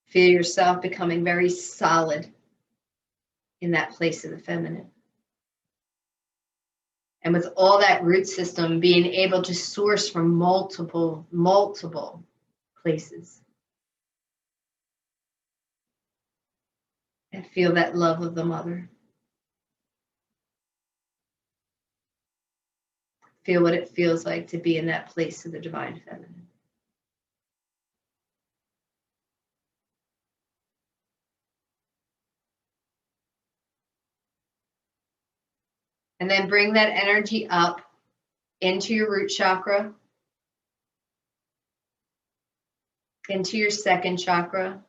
Feel yourself becoming very solid in that place of the feminine. And with all that root system, being able to source from multiple places. And feel that love of the mother. Feel what it feels like to be in that place of the divine feminine. And then bring that energy up into your root chakra, into your second chakra,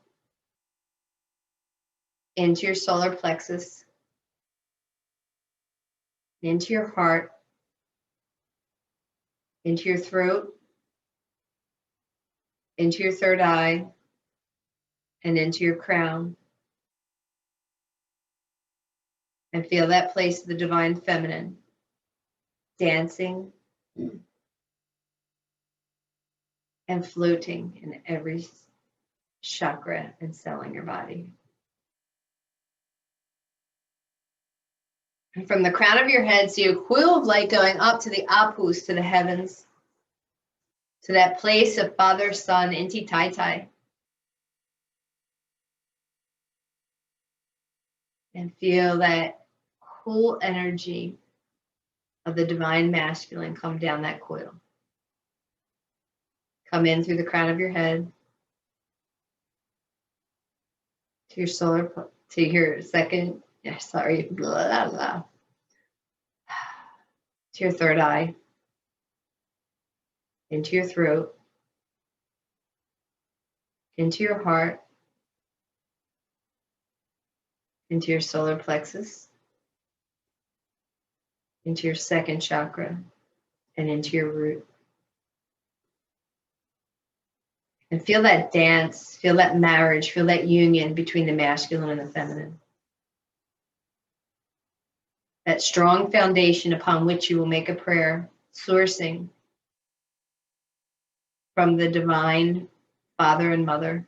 into your solar plexus, into your heart, into your throat, into your third eye, and into your crown. And feel that place of the divine feminine dancing and floating in every chakra and cell in your body. And from the crown of your head, see a coil of light going up to the apus, to the heavens, to that place of Father, Son, Inti Tai Tai. And feel that cool energy of the divine masculine come down that coil. Come in through the crown of your head to your solar, to your second, blah, blah, blah, to your third eye, into your throat, into your heart, into your solar plexus, into your second chakra, and into your root. And feel that dance, feel that marriage, feel that union between the masculine and the feminine. That strong foundation upon which you will make a prayer, sourcing from the divine Father and Mother.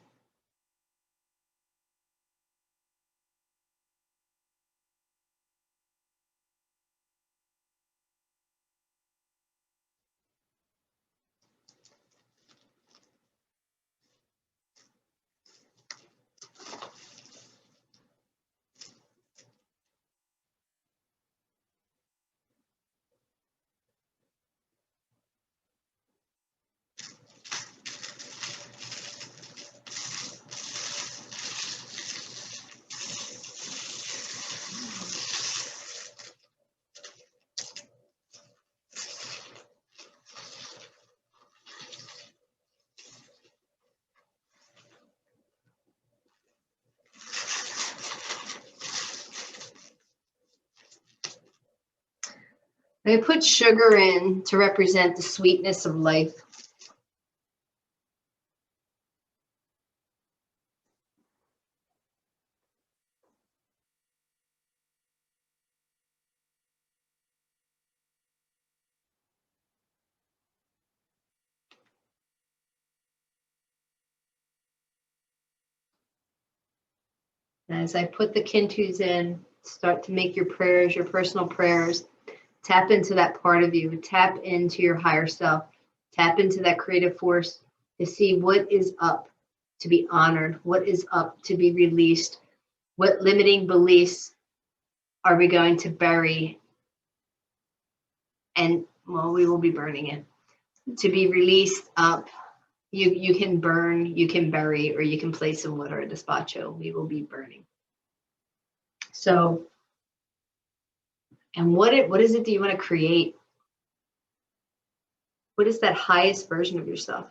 I put sugar in to represent the sweetness of life. As I put the kintus in, start to make your prayers, your personal prayers. Tap into that part of you. Tap into your higher self. Tap into that creative force to see what is up to be honored, what is up to be released, what limiting beliefs are we going to bury, and, well, we will be burning it. To be released up, you can burn, you can bury, or you can place in water, a despacho. We will be burning. So, and what is it that you want to create? What is that highest version of yourself?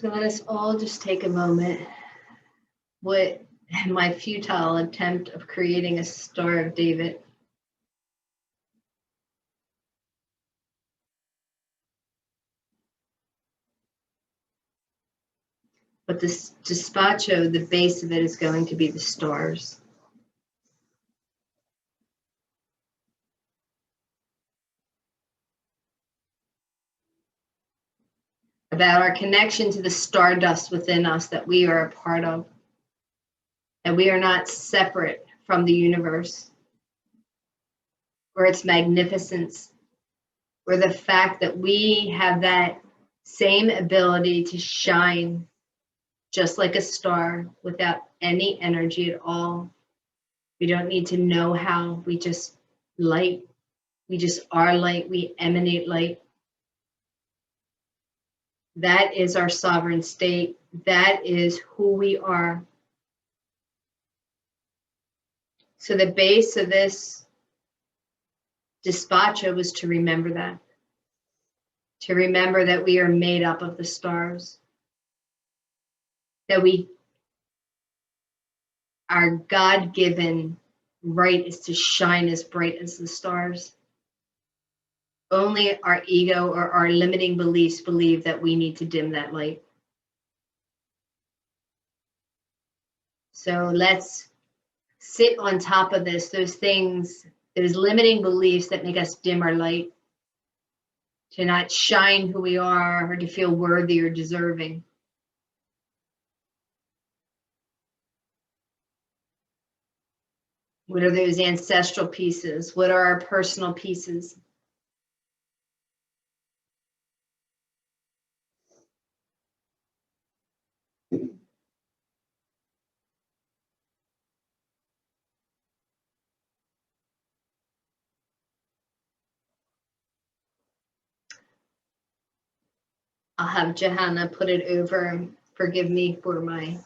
So let us all just take a moment. What my futile attempt of creating a Star of David. But this Despacho, the base of it is going to be the stars. About our connection to the stardust within us that we are a part of. That we are not separate from the universe or its magnificence, or the fact that we have that same ability to shine just like a star without any energy at all. We don't need to know how. We just light. We just are light. We emanate light. That is our sovereign state. That is who we are. So the base of this Despacho was to remember that. To remember that we are made up of the stars. That our God-given right is to shine as bright as the stars. Only our ego or our limiting beliefs believe that we need to dim that light. So let's sit on top of this, those things, those limiting beliefs that make us dim our light, to not shine who we are or to feel worthy or deserving. What are those ancestral pieces? What are our personal pieces? I'll have Johanna put it over. Forgive me for my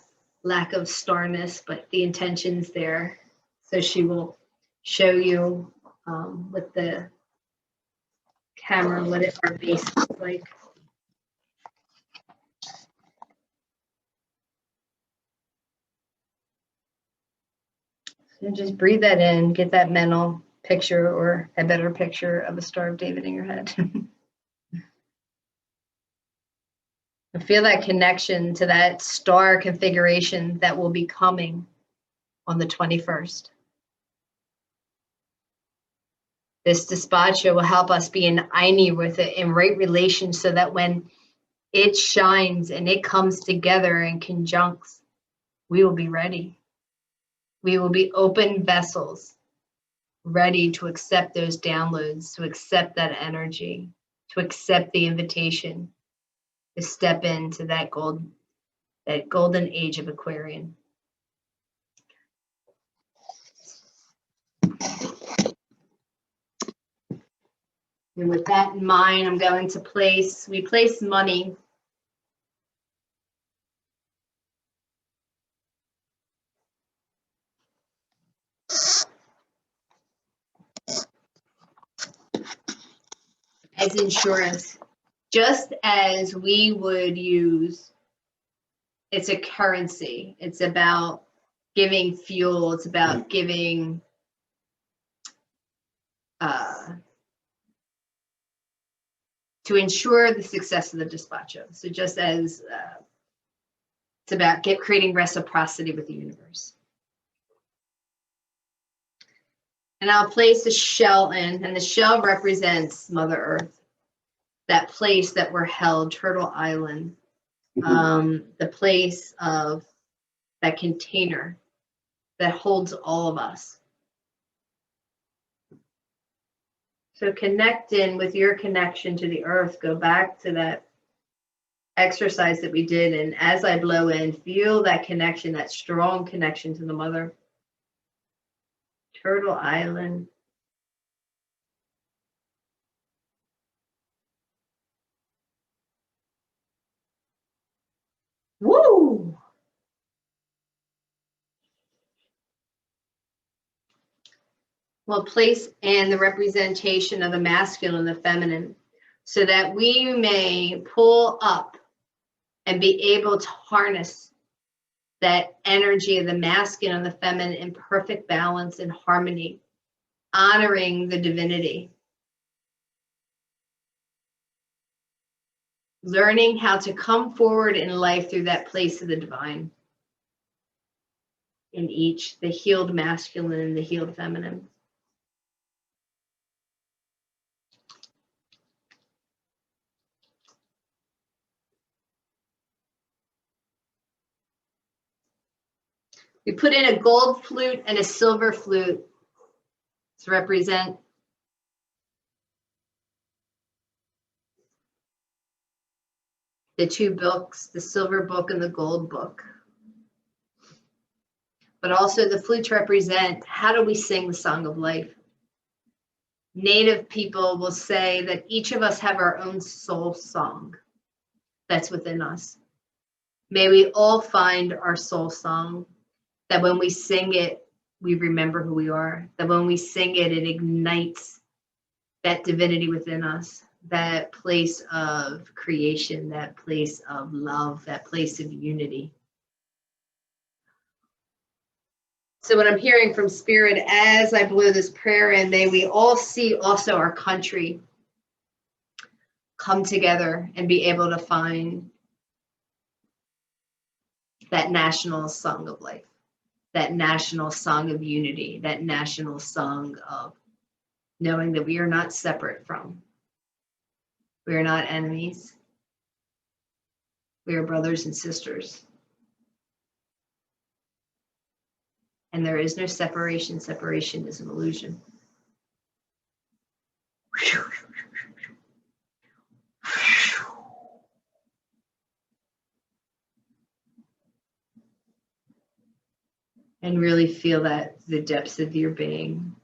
lack of starness, but the intention's there. So she will show you with the camera what our base looks like. So just breathe that in, get that mental picture or a better picture of a Star of David in your head. Feel that connection to that star configuration that will be coming on the 21st. This Despacho will help us be in Aini with it, in right relation, so that when it shines and it comes together and conjuncts, we will be ready. We will be open vessels, ready to accept those downloads, to accept that energy, to accept the invitation, to step into that golden age of Aquarian. And with that in mind, I'm going to place money as insurance, just as we would use. It's a currency. It's about giving fuel. It's about giving to ensure the success of the Despacho. So just as it's about creating reciprocity with the universe. And I'll place the shell in, and the shell represents Mother Earth, that place that we're held, Turtle Island, the place of that container that holds all of us. So connect in with your connection to the earth. Go back to that exercise that we did. And as I blow in, feel that connection, that strong connection to the mother. Turtle Island. Woo! We'll place in the representation of the masculine and the feminine, so that we may pull up and be able to harness that energy of the masculine and the feminine in perfect balance and harmony, honoring the divinity. Learning how to come forward in life through that place of the divine in each, the healed masculine and the healed feminine. We put in a gold flute and a silver flute to represent the two books, the silver book and the gold book. but also the flutes represent how do we sing the song of life. Native people will say that each of us have our own soul song that's within us. May we all find our soul song, that when we sing it, we remember who we are, that when we sing it, it ignites that divinity within us, that place of creation, that place of love, that place of unity. So what I'm hearing from Spirit as I blow this prayer in, may we all see also our country come together and be able to find that national song of life, that national song of unity, that national song of knowing that we are not separate from, we are not enemies, we are brothers and sisters. And there is no separation. Separation is an illusion. And really feel that the depths of your being.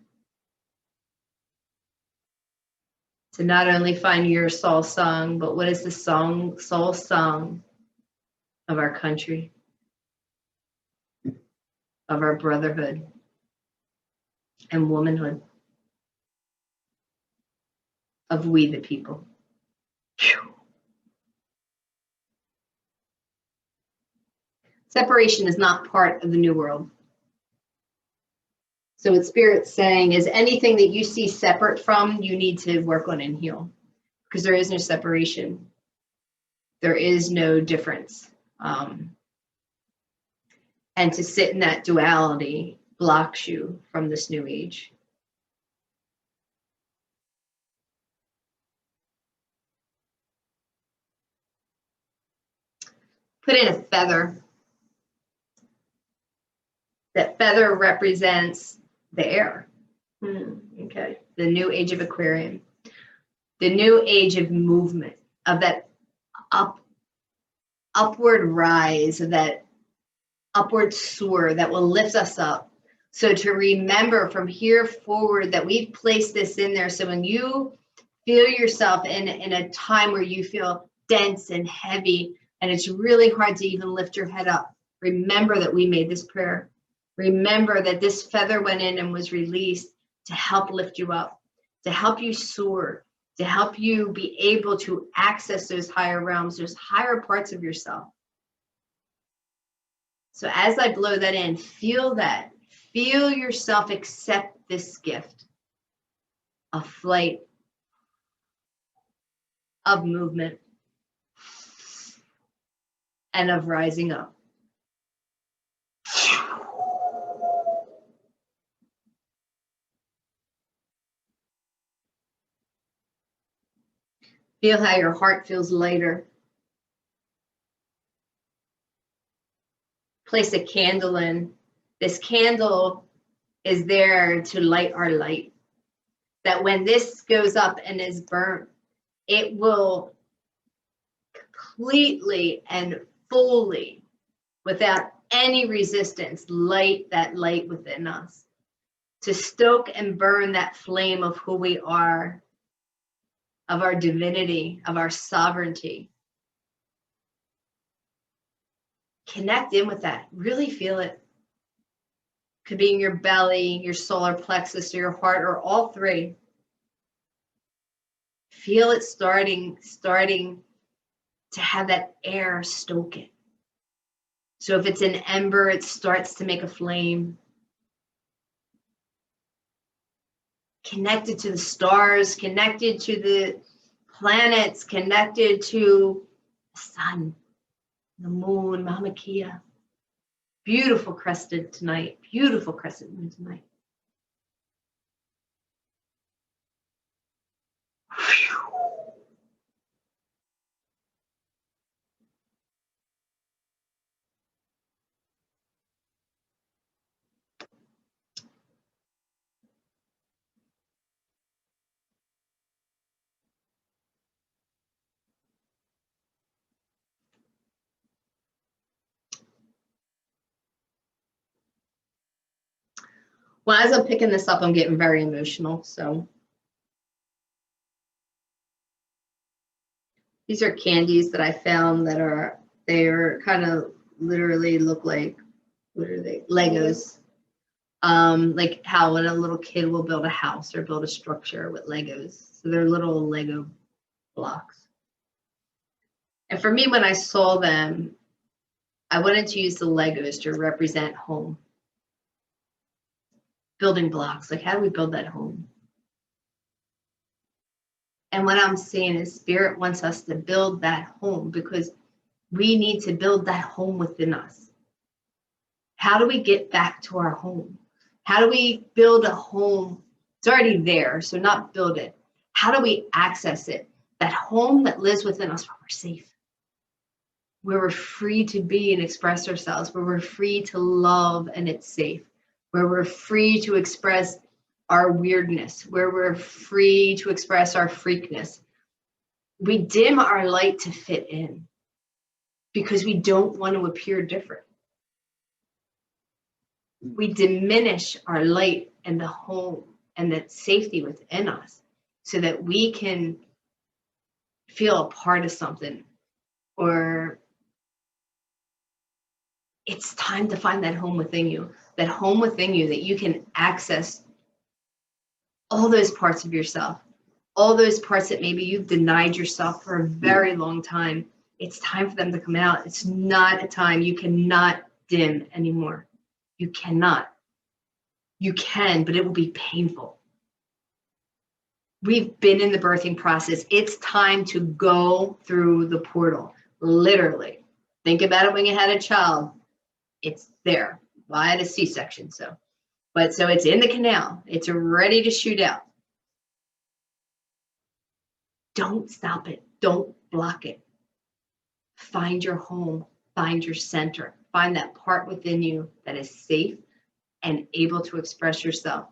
To not only find your soul song, but what is the soul song of our country, of our brotherhood and womanhood, of we the people. Separation is not part of the new world. So what Spirit's saying is anything that you see separate from, you need to work on and heal, because there is no separation. There is no difference. And to sit in that duality blocks you from this new age. Put in a feather. That feather represents the air. Okay. The new age of Aquarian. The new age of movement, of that upward rise, of that upward soar that will lift us up. So to remember from here forward that we've placed this in there. So when you feel yourself in a time where you feel dense and heavy, and it's really hard to even lift your head up, remember that we made this prayer. Remember that this feather went in and was released to help lift you up, to help you soar, to help you be able to access those higher realms, those higher parts of yourself. So as I blow that in, feel that. Feel yourself accept this gift of flight, of movement, and of rising up. Feel how your heart feels lighter. Place a candle in. This candle is there to light our light. That when this goes up and is burnt, it will completely and fully, without any resistance, light that light within us. To stoke and burn that flame of who we are, of our divinity, of our sovereignty. Connect in with that. Really feel it. Could be in your belly, your solar plexus, or your heart, or all three. Feel it starting to have that air stoke it. So if it's an ember, it starts to make a flame. Connected to the stars, connected to the planets, connected to the sun, the moon, Mama Kia. Beautiful crescent tonight. Beautiful crescent moon tonight. Well, as I'm picking this up, I'm getting very emotional. So these are candies that I found that they're kind of literally look like, what are they? Legos. Like how when a little kid will build a house or build a structure with Legos. So they're little Lego blocks. And for me, when I saw them, I wanted to use the Legos to represent home. Building blocks, like how do we build that home? And what I'm saying is Spirit wants us to build that home because we need to build that home within us. How do we get back to our home? How do we build a home? It's already there, so not build it. How do we access it? That home that lives within us where we're safe, where we're free to be and express ourselves, where we're free to love and it's safe, where we're free to express our weirdness, where we're free to express our freakness. We dim our light to fit in because we don't want to appear different. We diminish our light and the home and that safety within us so that we can feel a part of something. Or it's time to find that home within you that you can access all those parts of yourself, all those parts that maybe you've denied yourself for a very long time. It's time for them to come out. It's not a time you cannot dim anymore. You cannot. You can, but it will be painful. We've been in the birthing process. It's time to go through the portal, literally. Think about it when you had a child. It's there. Well, I had a C-section, so it's in the canal. It's ready to shoot out. Don't stop it. Don't block it. Find your home. Find your center. Find that part within you that is safe and able to express yourself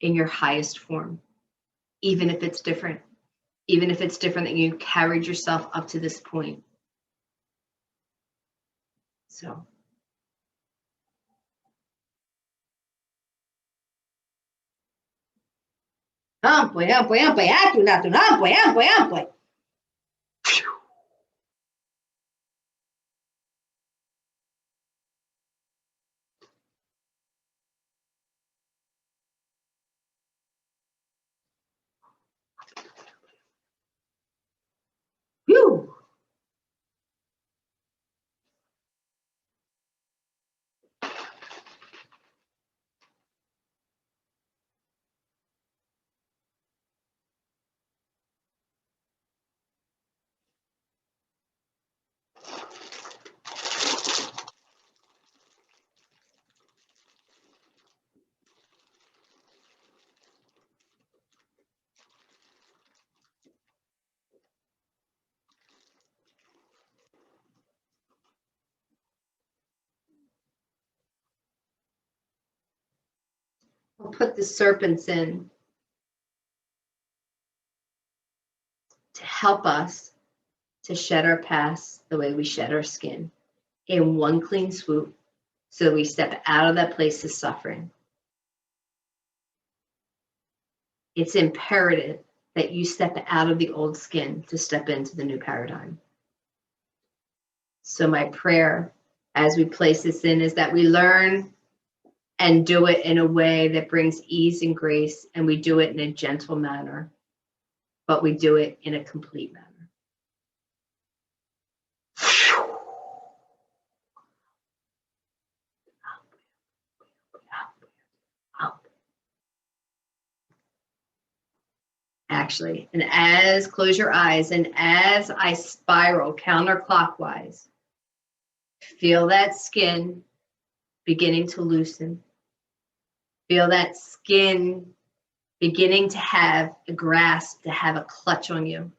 in your highest form, even if it's different. Even if it's different than you carried yourself up to this point. So. Ampue. Whew. We'll put the serpents in to help us to shed our past the way we shed our skin in one clean swoop, so we step out of that place of suffering. It's imperative that you step out of the old skin to step into the new paradigm. So my prayer as we place this in is that we learn and do it in a way that brings ease and grace, and we do it in a gentle manner, but we do it in a complete manner. Actually, and close your eyes, and as I spiral counterclockwise, feel that skin beginning to loosen. Feel that skin beginning to have a grasp, to have a clutch on you.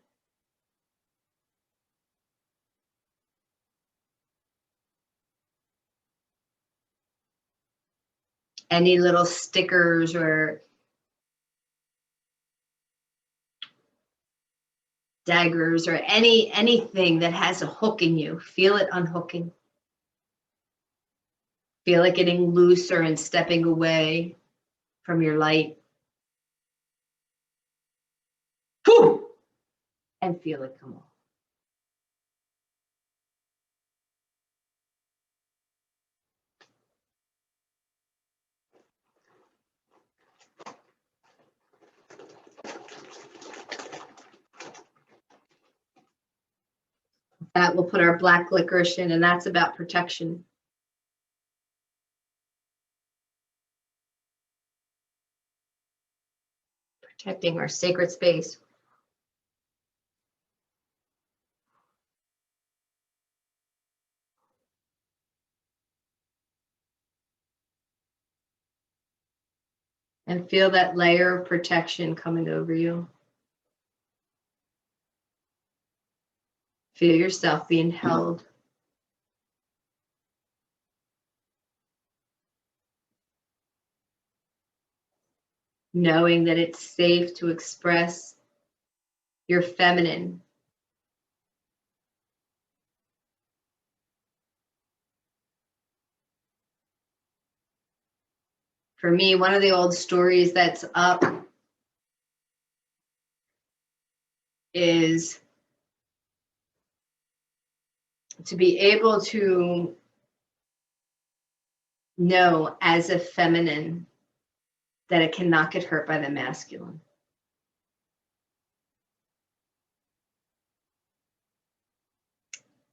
Any little stickers or daggers or anything that has a hook in you, feel it unhooking. Feel it getting looser and stepping away from your light. Whew! And feel it come off. That we'll put our black licorice in, and that's about protection. Protecting our sacred space. And feel that layer of protection coming over you. Feel yourself being held. Knowing that it's safe to express your feminine. For me, one of the old stories that's up is to be able to know as a feminine that it cannot get hurt by the masculine.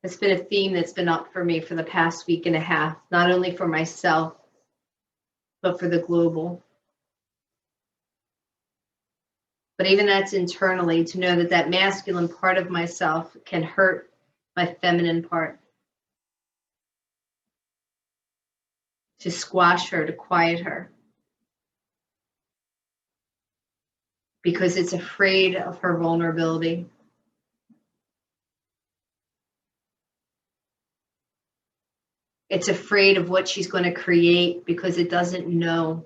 It's been a theme that's been up for me for the past week and a half, not only for myself, but for the global. But even that's internally, to know that that masculine part of myself can hurt my feminine part. To squash her, to quiet her. Because it's afraid of her vulnerability. It's afraid of what she's going to create because it doesn't know.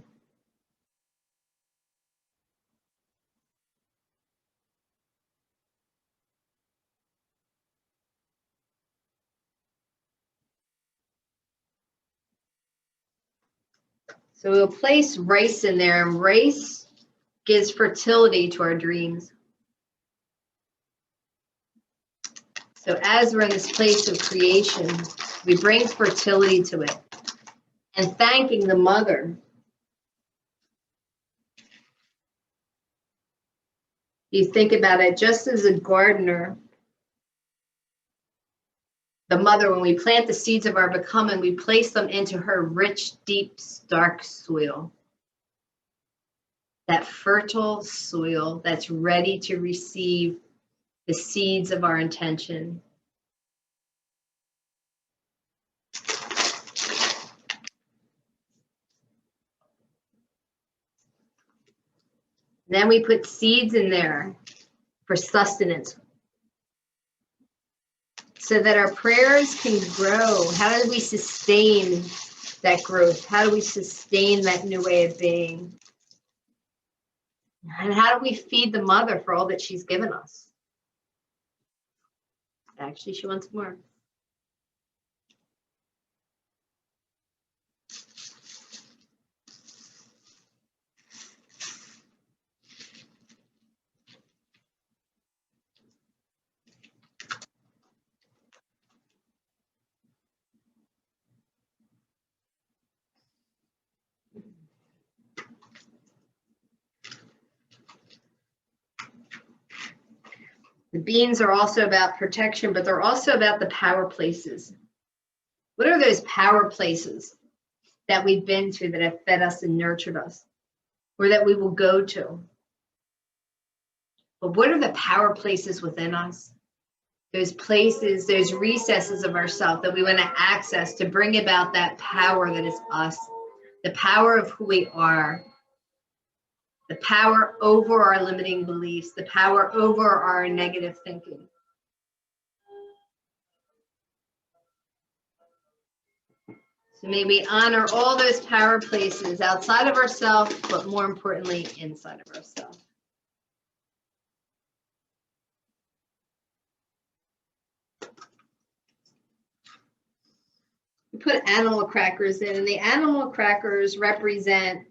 So we'll place rice in there, and rice gives fertility to our dreams. So as we're in this place of creation, we bring fertility to it and thanking the mother. You think about it, just as a gardener, the mother, when we plant the seeds of our becoming, we place them into her rich, deep, dark soil. That fertile soil that's ready to receive the seeds of our intention. Then we put seeds in there for sustenance, so that our prayers can grow. How do we sustain that growth? How do we sustain that new way of being? And how do we feed the mother for all that she's given us? Actually, she wants more. The beans are also about protection, but they're also about the power places. What are those power places that we've been to that have fed us and nurtured us, or that we will go to? But what are the power places within us? Those places, those recesses of ourselves that we want to access to bring about that power that is us, the power of who we are, the power over our limiting beliefs, the power over our negative thinking. So may we honor all those power places outside of ourselves, but more importantly, inside of ourselves. we put animal crackers in, and the animal crackers represent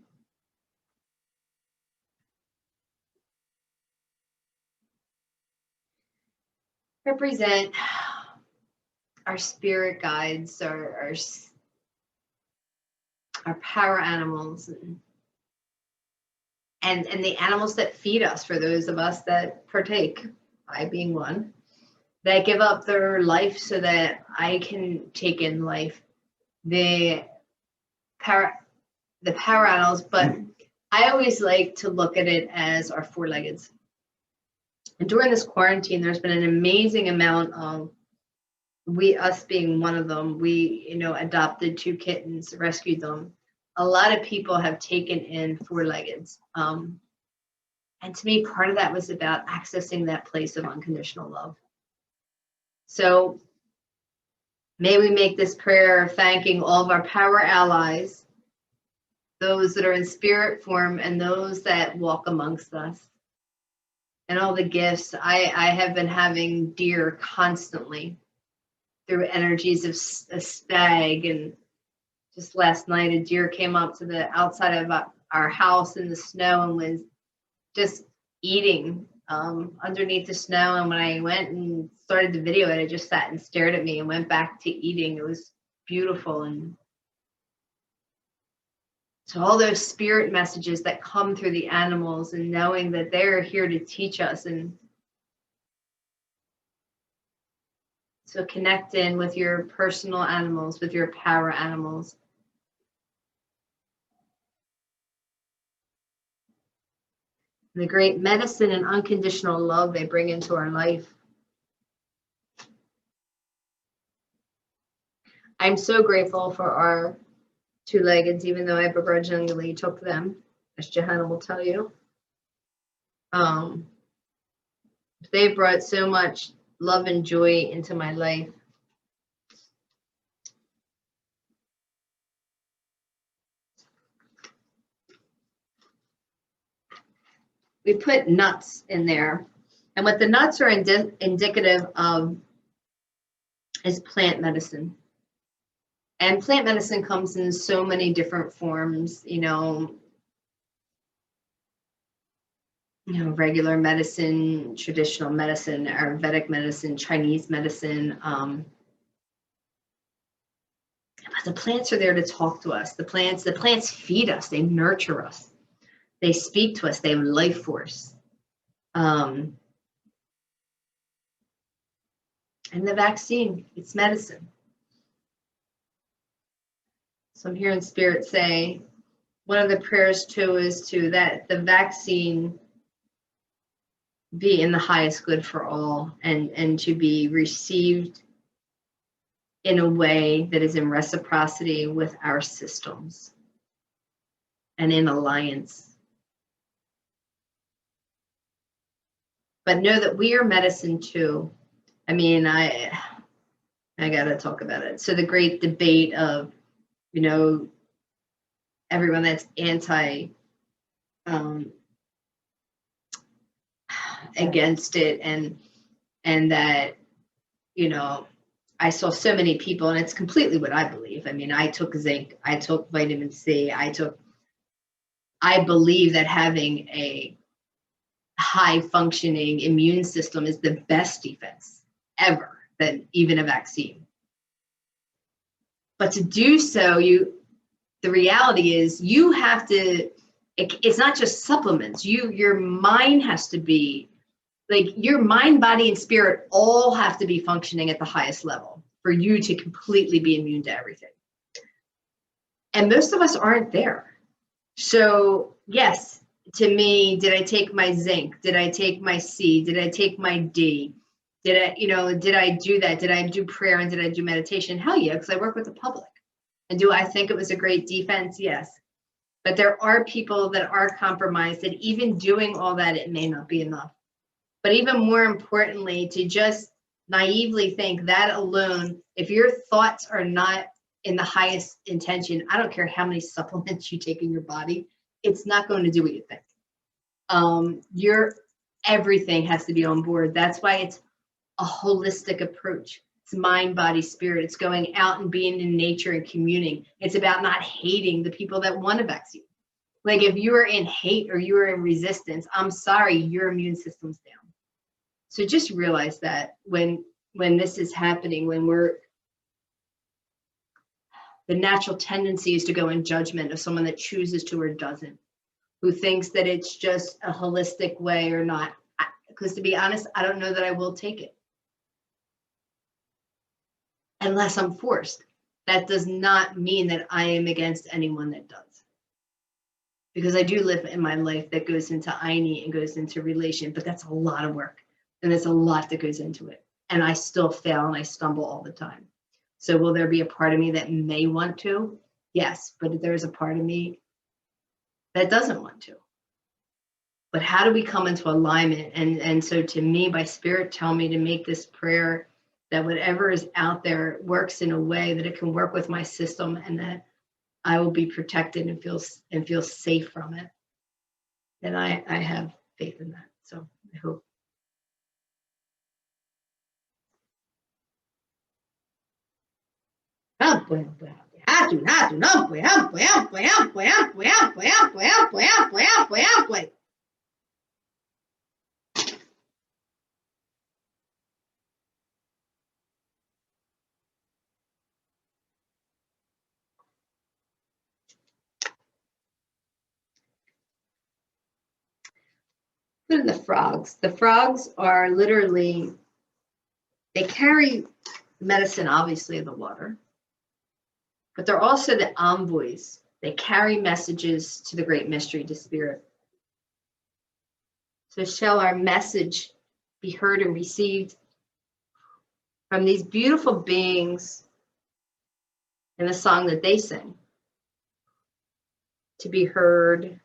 our spirit guides, our power animals, and the animals that feed us, for those of us that partake, I being one, that give up their life so that I can take in life. The power animals, but I always like to look at it as our four-leggeds. And during this quarantine, there's been an amazing amount of us being one of them. We, adopted 2 kittens, rescued them. A lot of people have taken in four-leggeds. And to me, part of that was about accessing that place of unconditional love. So may we make this prayer thanking all of our power allies, those that are in spirit form and those that walk amongst us, and all the gifts. I have been having deer constantly through energies of a stag, and just last night a deer came up to the outside of our house in the snow and was just eating underneath the snow. And when I went and started the video, it just sat and stared at me and went back to eating. It was beautiful. And so all those spirit messages that come through the animals, and knowing that they're here to teach us. And so connect in with your personal animals, with your power animals. The great medicine and unconditional love they bring into our life. I'm so grateful for our 2-leggeds, even though I begrudgingly took them, as Johanna will tell you. They brought so much love and joy into my life. We put nuts in there, and what the nuts are indicative of is plant medicine. And plant medicine comes in so many different forms, regular medicine, traditional medicine, Ayurvedic medicine, Chinese medicine. But the plants are there to talk to us. The plants feed us, they nurture us. They speak to us, they have life force. And the vaccine, it's medicine. So I'm hearing Spirit say, one of the prayers too is that the vaccine be in the highest good for all, and to be received in a way that is in reciprocity with our systems and in alliance. But know that we are medicine too. I mean, I gotta talk about it. So the great debate of, everyone that's against it, and that, I saw so many people, and it's completely what I believe. I mean, I took zinc, I took vitamin C, I believe that having a high functioning immune system is the best defense ever, than even a vaccine. But to do so, the reality is you have to, it's not just supplements. Your mind has to be, like, your mind, body, and spirit all have to be functioning at the highest level for you to completely be immune to everything. And most of us aren't there. So yes, to me, did I take my zinc? Did I take my C? Did I take my D? Did I do that? Did I do prayer, and did I do meditation? Hell yeah, because I work with the public. And do I think it was a great defense? Yes. But there are people that are compromised, that even doing all that, it may not be enough. But even more importantly, to just naively think that alone, if your thoughts are not in the highest intention, I don't care how many supplements you take in your body, it's not going to do what you think. Everything has to be on board. That's why it's a holistic approach. It's mind, body, spirit. It's going out and being in nature and communing. It's about not hating the people that want to vex you. Like if you are in hate or you are in resistance, I'm sorry, your immune system's down. So just realize that when this is happening, when the natural tendency is to go in judgment of someone that chooses to or doesn't, who thinks that it's just a holistic way or not. Because to be honest, I don't know that I will take it. Unless I'm forced. That does not mean that I am against anyone that does. Because I do live in my life that goes into Aini and goes into relation, but that's a lot of work. And there's a lot that goes into it. And I still fail and I stumble all the time. So will there be a part of me that may want to? Yes, but there's a part of me that doesn't want to. But how do we come into alignment? And so to me, by spirit, tell me to make this prayer that whatever is out there works in a way that it can work with my system and that I will be protected and feel safe from it. And I have faith in that. So I hope. Look at the frogs. The frogs are literally, they carry medicine, obviously, of the water, but they're also the envoys. They carry messages to the great mystery, to spirit. So shall our message be heard and received from these beautiful beings in the song that they sing, to be heard.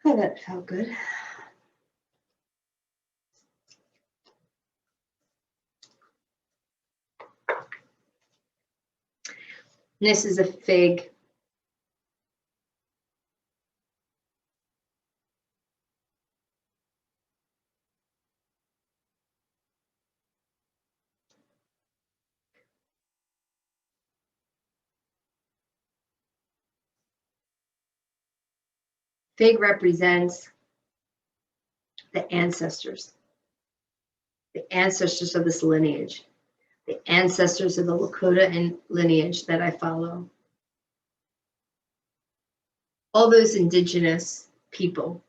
Oh, that felt good. This is a fig. Fig represents the ancestors of this lineage, the ancestors of the Lakota and lineage that I follow. All those indigenous people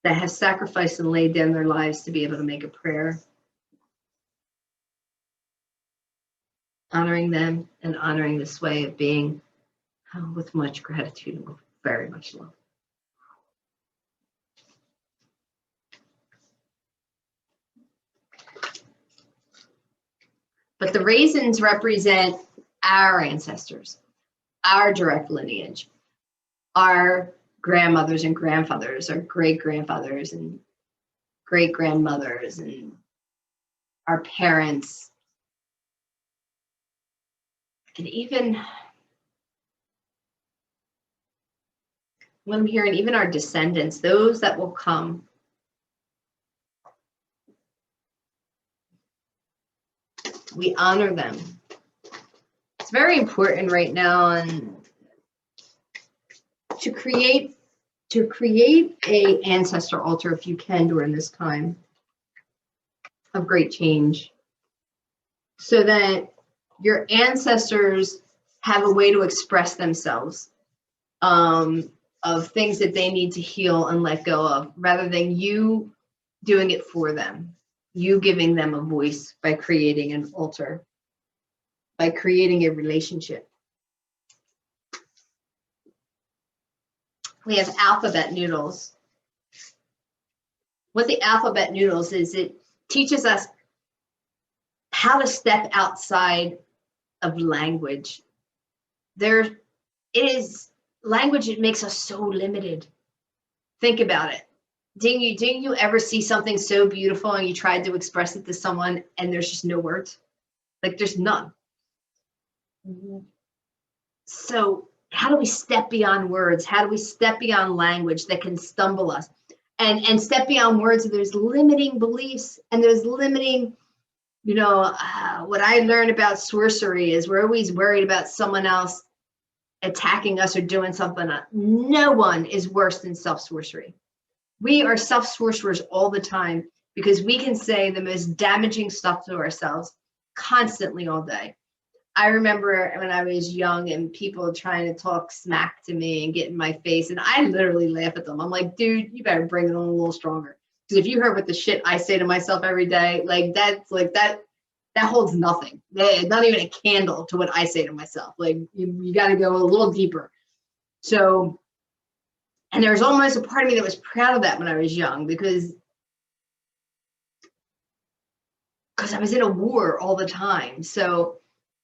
that have sacrificed and laid down their lives to be able to make a prayer, honoring them and honoring this way of being with much gratitude and with very much love. But the raisins represent our ancestors, our direct lineage, our grandmothers and grandfathers, our great-grandfathers and great-grandmothers, and our parents. And even, when I'm hearing even our descendants, those that will come. We honor them. It's very important right now and to create a ancestor altar if you can during this time of great change, so that your ancestors have a way to express themselves of things that they need to heal and let go of, rather than you doing it for them. You giving them a voice by creating an altar, by creating a relationship. We have alphabet noodles. What the alphabet noodles is, it teaches us how to step outside of language. Language, it makes us so limited. Think about it. Didn't you ever see something so beautiful and you tried to express it to someone and there's just no words? Like there's none. So how do we step beyond words? How do we step beyond language that can stumble us? And step beyond words, there's limiting beliefs and there's limiting, what I learned about sorcery is we're always worried about someone else attacking us or doing something. No one is worse than self-sorcery. We are self-sorcerers all the time because we can say the most damaging stuff to ourselves constantly all day. I remember when I was young and people trying to talk smack to me and get in my face, and I literally laugh at them. I'm like, dude, you better bring it on a little stronger. Because if you heard what the shit I say to myself every day, that holds nothing. Not even a candle to what I say to myself. Like you got to go a little deeper. So, and there's almost a part of me that was proud of that when I was young because I was in a war all the time. So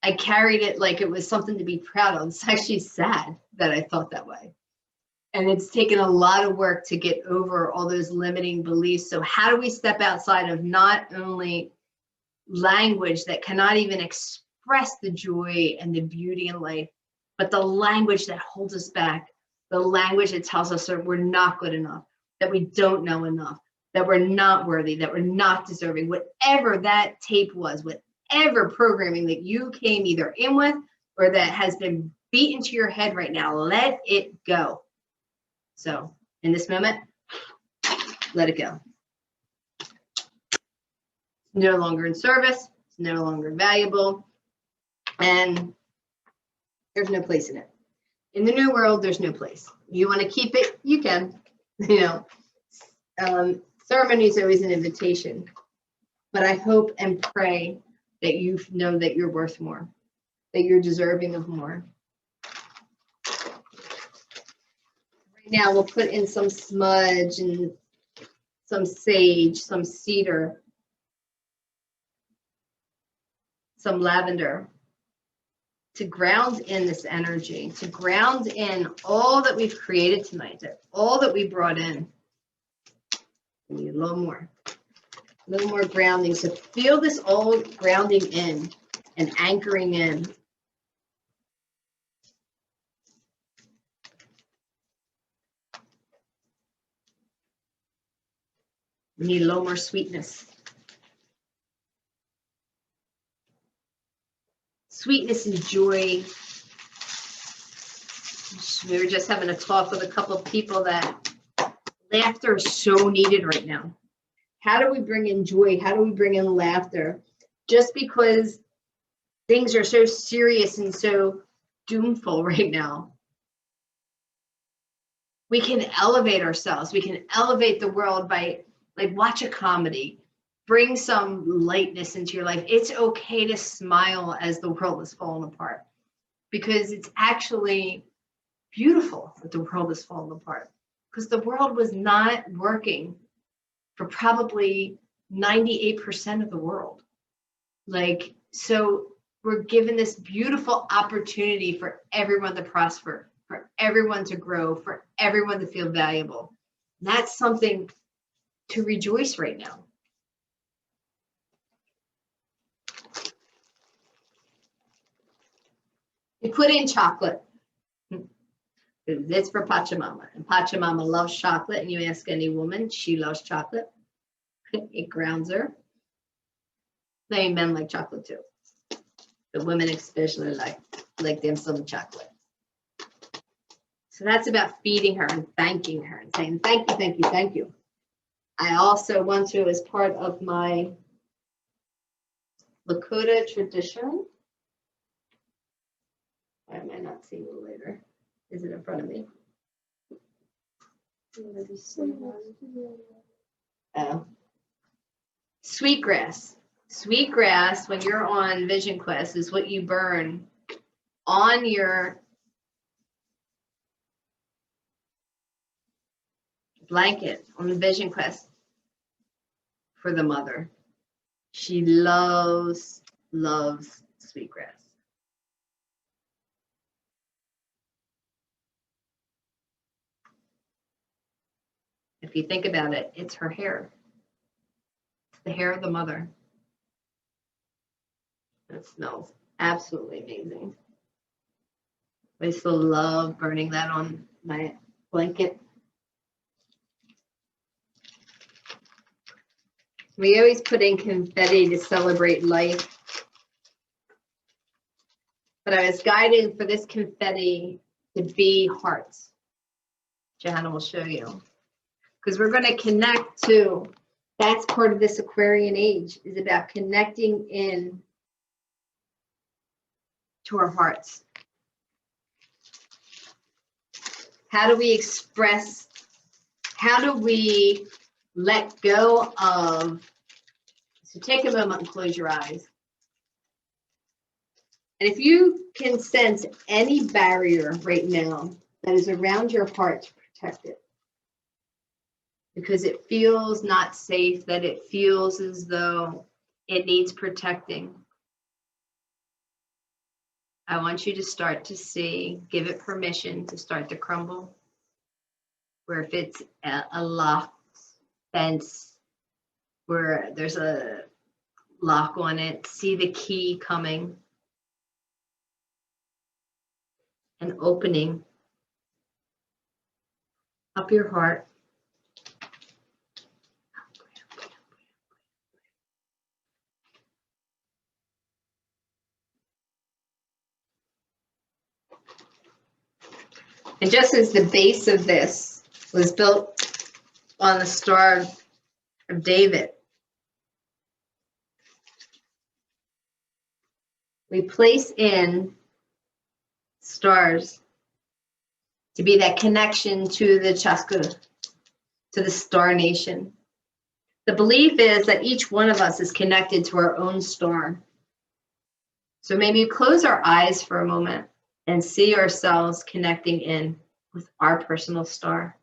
I carried it like it was something to be proud of. It's actually sad that I thought that way. And it's taken a lot of work to get over all those limiting beliefs. So how do we step outside of not only language that cannot even express the joy and the beauty in life, but the language that holds us back, the language that tells us that we're not good enough, that we don't know enough, that we're not worthy, that we're not deserving, whatever that tape was, whatever programming that you came either in with or that has been beat into your head right now, let it go. So in this moment, let it go. No longer in service, it's no longer valuable, and there's no place in it. In the new world, there's no place. You want to keep it, you can. Ceremony is always an invitation, but I hope and pray that you know that you're worth more, that you're deserving of more. Right now, we'll put in some smudge and some sage, some cedar, some lavender to ground in this energy, to ground in all that we've created tonight, all that we brought in. We need a little more grounding. So feel this all grounding in and anchoring in. We need a little more sweetness. Sweetness and joy. We were just having a talk with a couple of people that laughter is so needed right now. How do we bring in joy? How do we bring in laughter? Just because things are so serious and so doomful right now, we can elevate ourselves. We can elevate the world by, like, watch a comedy. Bring some lightness into your life. It's okay to smile as the world is falling apart because it's actually beautiful that the world is falling apart because the world was not working for probably 98% of the world. Like, so we're given this beautiful opportunity for everyone to prosper, for everyone to grow, for everyone to feel valuable. And that's something to rejoice right now. You put in chocolate. It's for Pachamama. And Pachamama loves chocolate. And you ask any woman, she loves chocolate. It grounds her. They men like chocolate too. The women especially like them some chocolate. So that's about feeding her and thanking her and saying, thank you, thank you, thank you. I also want to, as part of my Lakota tradition, I might not see you later. Is it in front of me? Oh. Sweetgrass. Sweetgrass, when you're on vision quest, is what you burn on your blanket on the vision quest for the mother. She loves sweetgrass. If you think about it, it's her hair. It's the hair of the mother. It smells absolutely amazing. I still love burning that on my blanket. We always put in confetti to celebrate life. But I was guided for this confetti to be hearts. Johanna will show you. Because we're going to connect to, that's part of this Aquarian age, is about connecting in to our hearts. How do we express, how do we let go of, so take a moment and close your eyes. And if you can sense any barrier right now that is around your heart to protect it, because it feels not safe, that it feels as though it needs protecting, I want you to start to see, give it permission to start to crumble. Where if it's a locked fence, where there's a lock on it, see the key coming and opening up your heart. And just as the base of this was built on the Star of David, we place in stars to be that connection to the chakra, to the star nation. The belief is that each one of us is connected to our own star. So maybe close our eyes for a moment and see ourselves connecting in with our personal star.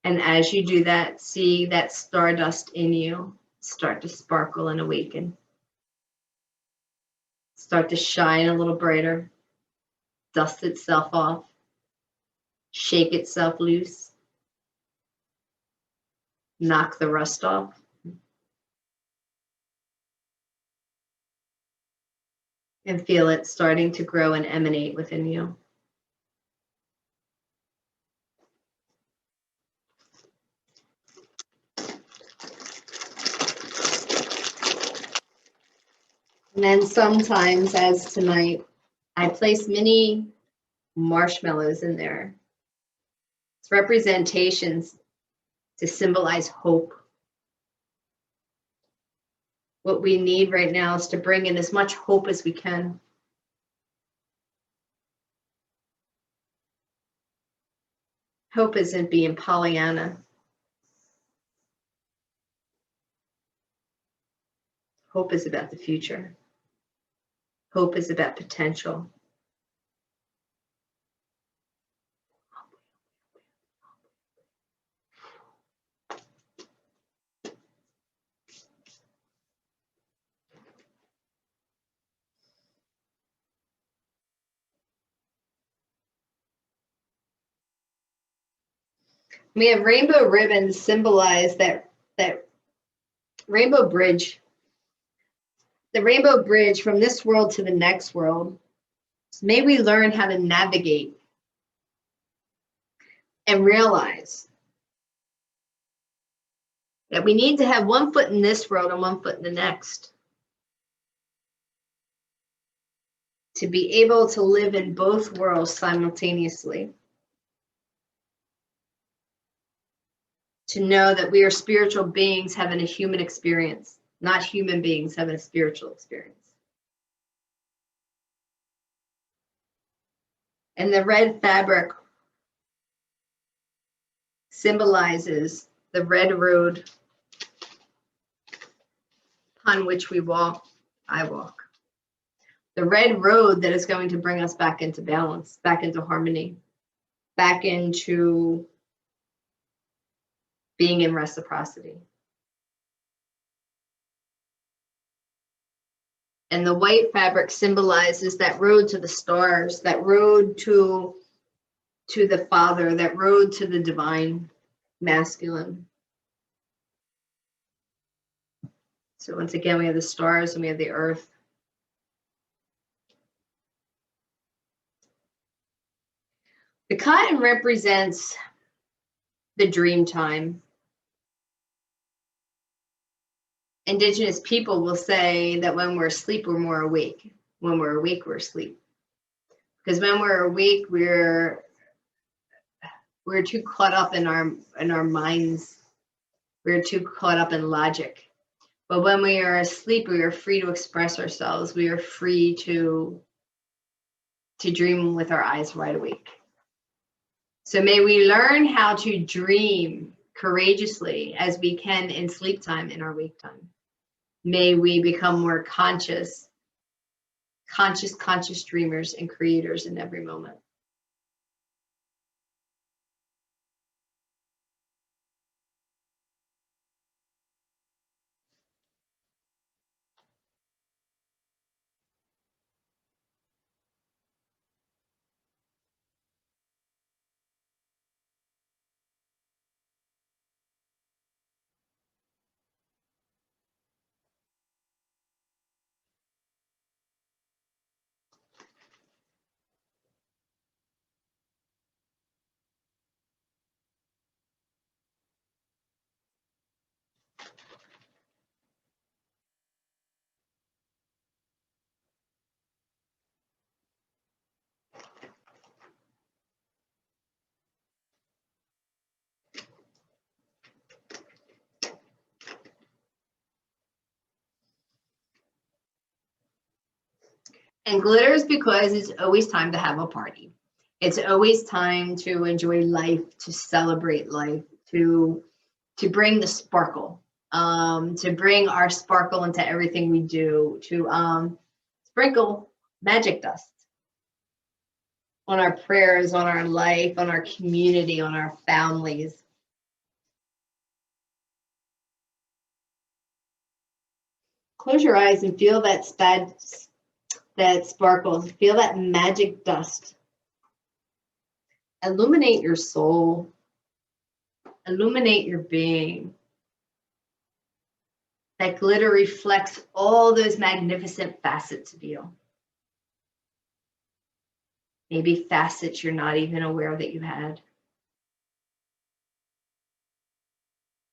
And as you do that, see that stardust in you start to sparkle and awaken. Start to shine a little brighter, dust itself off, shake itself loose, knock the rust off. And feel it starting to grow and emanate within you. And then sometimes, as tonight, I place mini marshmallows in there. It's representations to symbolize hope. What we need right now is to bring in as much hope as we can. Hope isn't being Pollyanna. Hope is about the future. Hope is about potential. We have rainbow ribbons symbolize that rainbow bridge. The rainbow bridge from this world to the next world. So may we learn how to navigate and realize that we need to have one foot in this world and one foot in the next to be able to live in both worlds simultaneously. To know that we are spiritual beings having a human experience, not human beings having a spiritual experience. And the red fabric symbolizes the red road upon which we walk, I walk. The red road that is going to bring us back into balance, back into harmony, back into being in reciprocity. And the white fabric symbolizes that road to the stars, that road to the Father, that road to the divine masculine. So once again, we have the stars and we have the earth. The cotton represents the dream time. Indigenous people will say that when we're asleep, we're more awake. When we're awake, we're asleep. Because when we're awake, we're too caught up in our minds. We're too caught up in logic. But when we are asleep, we are free to express ourselves. We are free to dream with our eyes wide awake. So may we learn how to dream courageously as we can in sleep time, in our wake time. May we become more conscious dreamers and creators in every moment. And glitters because it's always time to have a party. It's always time to enjoy life, to celebrate life, to bring the sparkle, to bring our sparkle into everything we do, to sprinkle magic dust on our prayers, on our life, on our community, on our families. Close your eyes and feel that sparkle, feel that magic dust. Illuminate your soul, illuminate your being. That glitter reflects all those magnificent facets of you. Maybe facets you're not even aware that you had.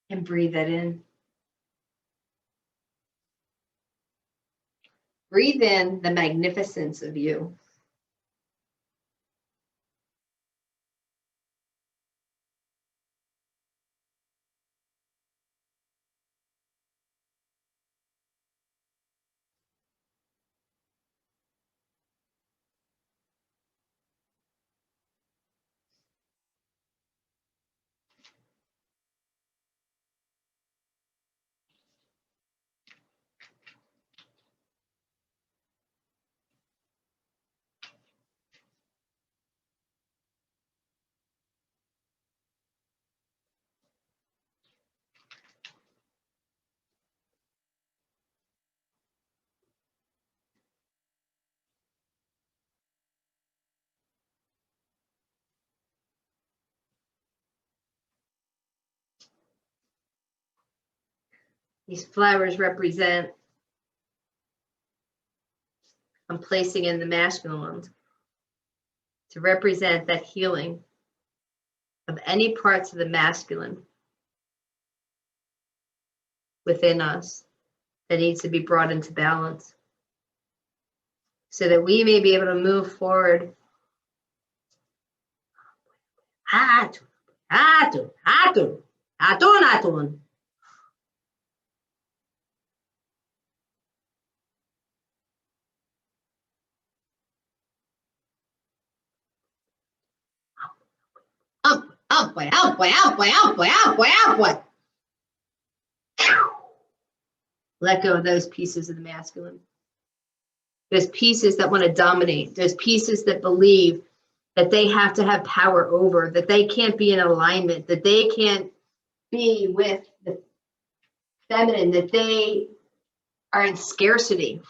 And breathe that in. Breathe in the magnificence of you. These flowers represent, I'm placing in the masculine ones, to represent that healing of any parts of the masculine within us that needs to be brought into balance so that we may be able to move forward. Let go of those pieces of the masculine. Those pieces that want to dominate. Those pieces that believe that they have to have power over, that they can't be in alignment, that they can't be with the feminine, that they are in scarcity,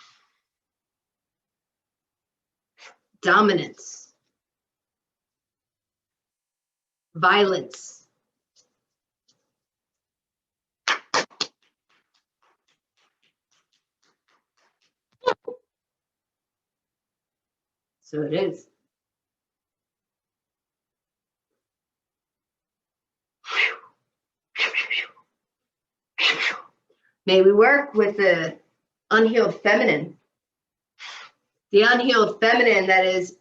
dominance, violence. So it is. May we work with the unhealed feminine. The unhealed feminine that is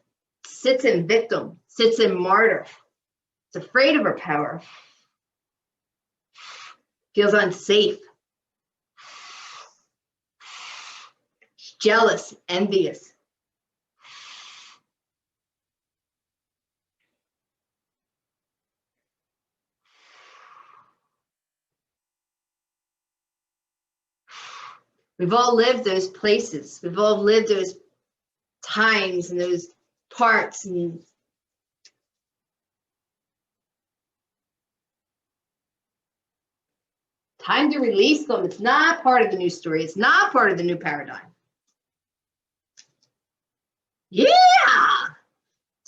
sits in victim, sits in martyr. It's afraid of her power. Feels unsafe. She's jealous, envious. We've all lived those places. We've all lived those times and those parts. And time to release them. It's not part of the new story. It's not part of the new paradigm. Yeah!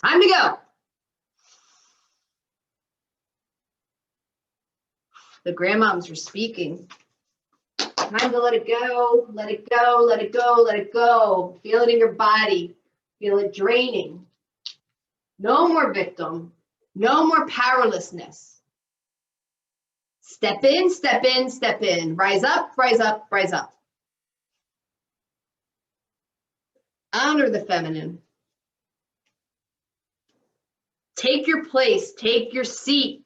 Time to go. The grandmoms are speaking. Time to let it go, let it go, let it go, let it go. Feel it in your body. Feel it draining. No more victim. No more powerlessness. Step in, step in, step in. Rise up, rise up, rise up. Honor the feminine. Take your place, take your seat.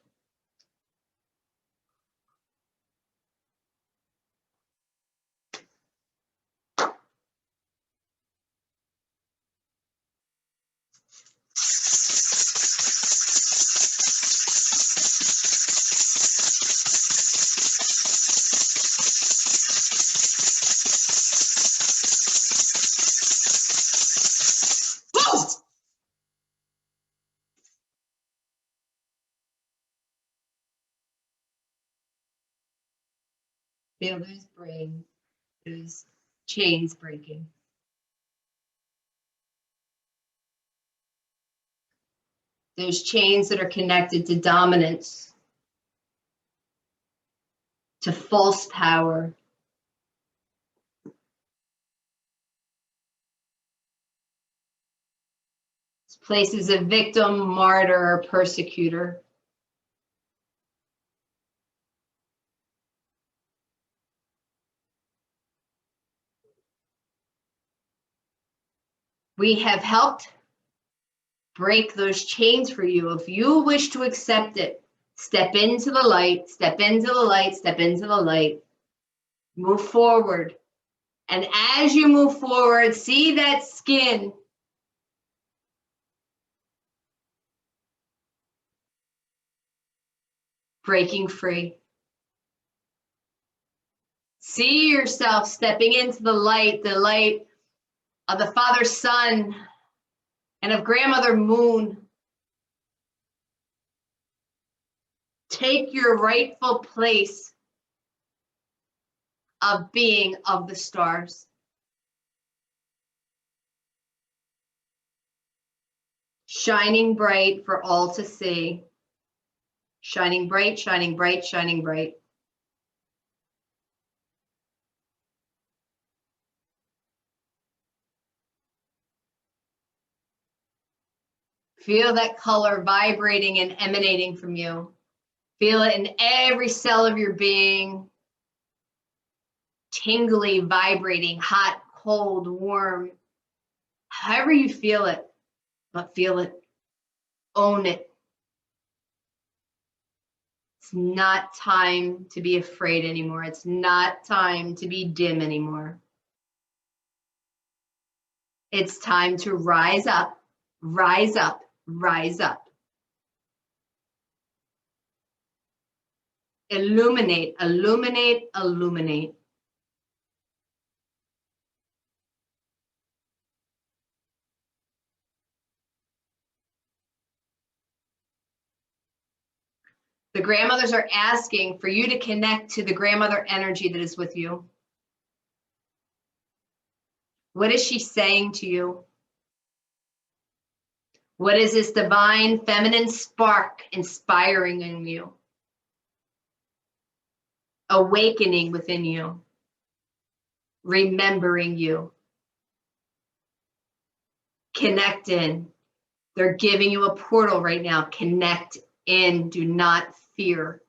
Feel those chains breaking. Those chains that are connected to dominance, to false power. It's places of victim, martyr, or persecutor. We have helped break those chains for you. If you wish to accept it, step into the light, step into the light, step into the light. Move forward. And as you move forward, see that skin breaking free. See yourself stepping into the light of the Father Sun and of Grandmother Moon. Take your rightful place of being of the stars. Shining bright for all to see. Shining bright, shining bright, shining bright. Feel that color vibrating and emanating from you. Feel it in every cell of your being. Tingly, vibrating, hot, cold, warm. However you feel it, but feel it. Own it. It's not time to be afraid anymore. It's not time to be dim anymore. It's time to rise up, rise up, rise up. Illuminate, illuminate, illuminate. The grandmothers are asking for you to connect to the grandmother energy that is with you. What is she saying to you? What is this divine feminine spark inspiring in you? Awakening within you. Remembering you. Connect in. They're giving you a portal right now. Connect in. Do not fear.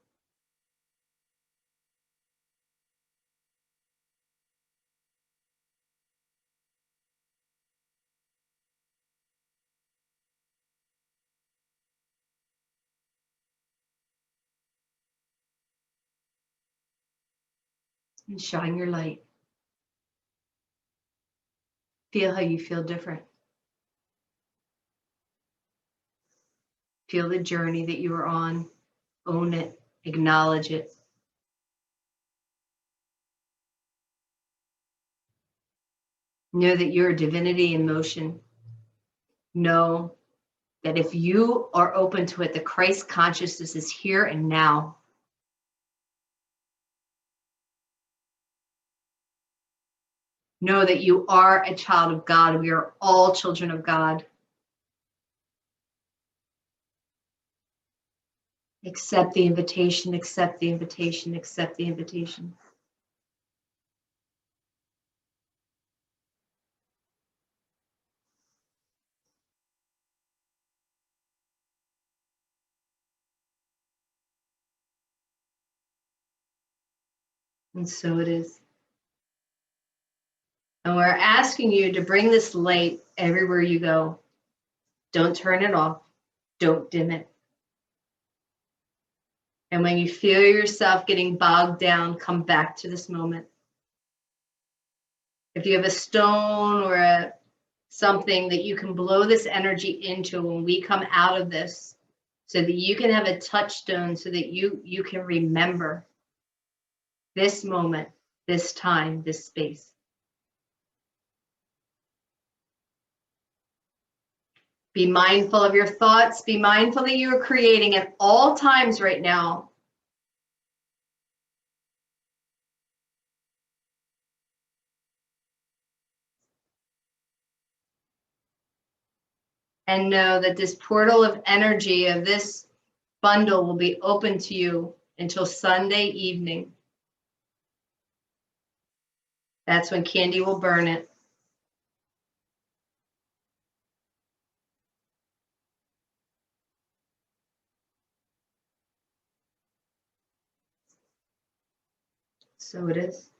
And shine your light. Feel how you feel different. Feel the journey that you are on. Own it. Acknowledge it. Know that you're a divinity in motion. Know that if you are open to it, the Christ consciousness is here and now. Know that you are a child of God. We are all children of God. Accept the invitation, accept the invitation, accept the invitation. And so it is. And we're asking you to bring this light everywhere you go. Don't turn it off. Don't dim it. And when you feel yourself getting bogged down, come back to this moment. If you have a stone or something that you can blow this energy into when we come out of this, so that you can have a touchstone, so that you can remember this moment, this time, this space. Be mindful of your thoughts. Be mindful that you are creating at all times right now. And know that this portal of energy of this bundle will be open to you until Sunday evening. That's when Candy will burn it. So it is.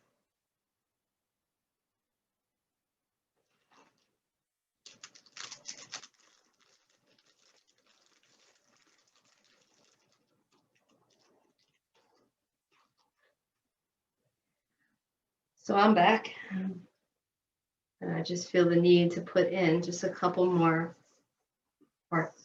So I'm back. And I just feel the need to put in just a couple more parts.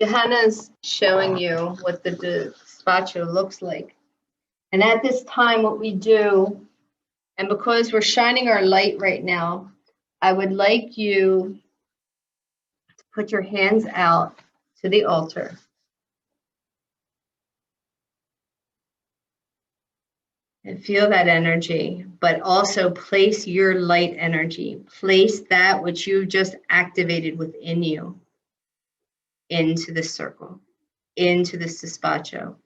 Johanna's showing you what the despacho looks like. And at this time, what we do, and because we're shining our light right now, I would like you to put your hands out to the altar. And feel that energy, but also place your light energy. Place that which you just activated within you into the circle, into this despacho.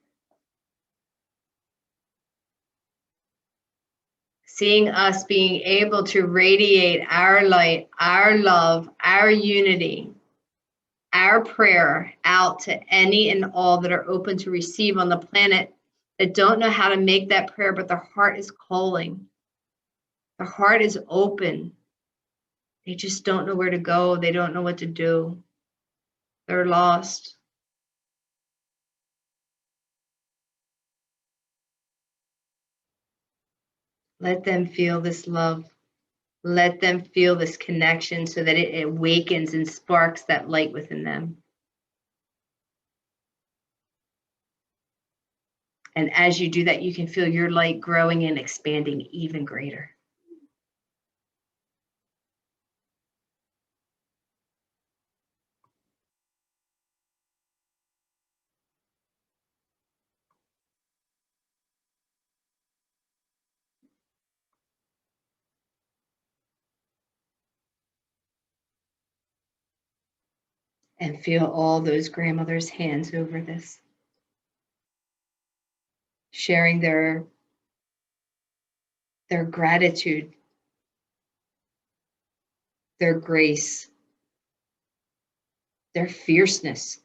Seeing us being able to radiate our light, our love, our unity, our prayer out to any and all that are open to receive on the planet that don't know how to make that prayer, but their heart is calling. Their heart is open. They just don't know where to go. They don't know what to do. They're lost. Let them feel this love. Let them feel this connection so that it awakens and sparks that light within them. And as you do that, you can feel your light growing and expanding even greater. And feel all those grandmothers' hands over this, sharing their gratitude, their grace, their fierceness,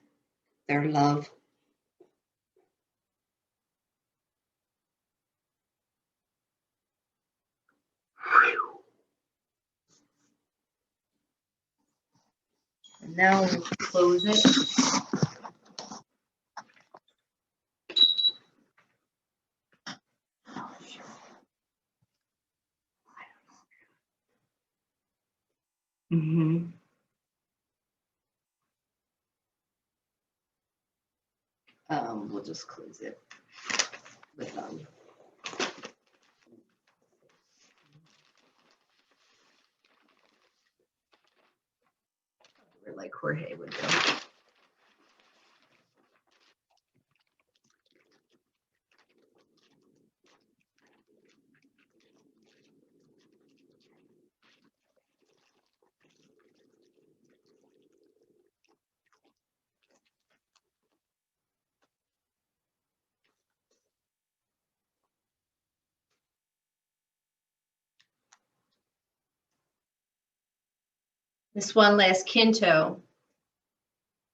their love. Now we'll close it. Mm-hmm. We'll just close it with like Jorge would do. This one last Kinto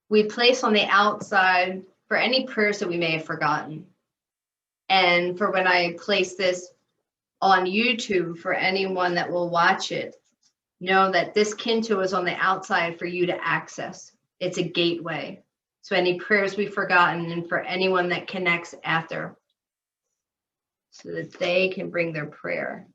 we place on the outside for any prayers that we may have forgotten. And for when I place this on YouTube, for anyone that will watch it, know that this Kinto is on the outside for you to access. It's a gateway. So any prayers we've forgotten, and for anyone that connects after, so that they can bring their prayer.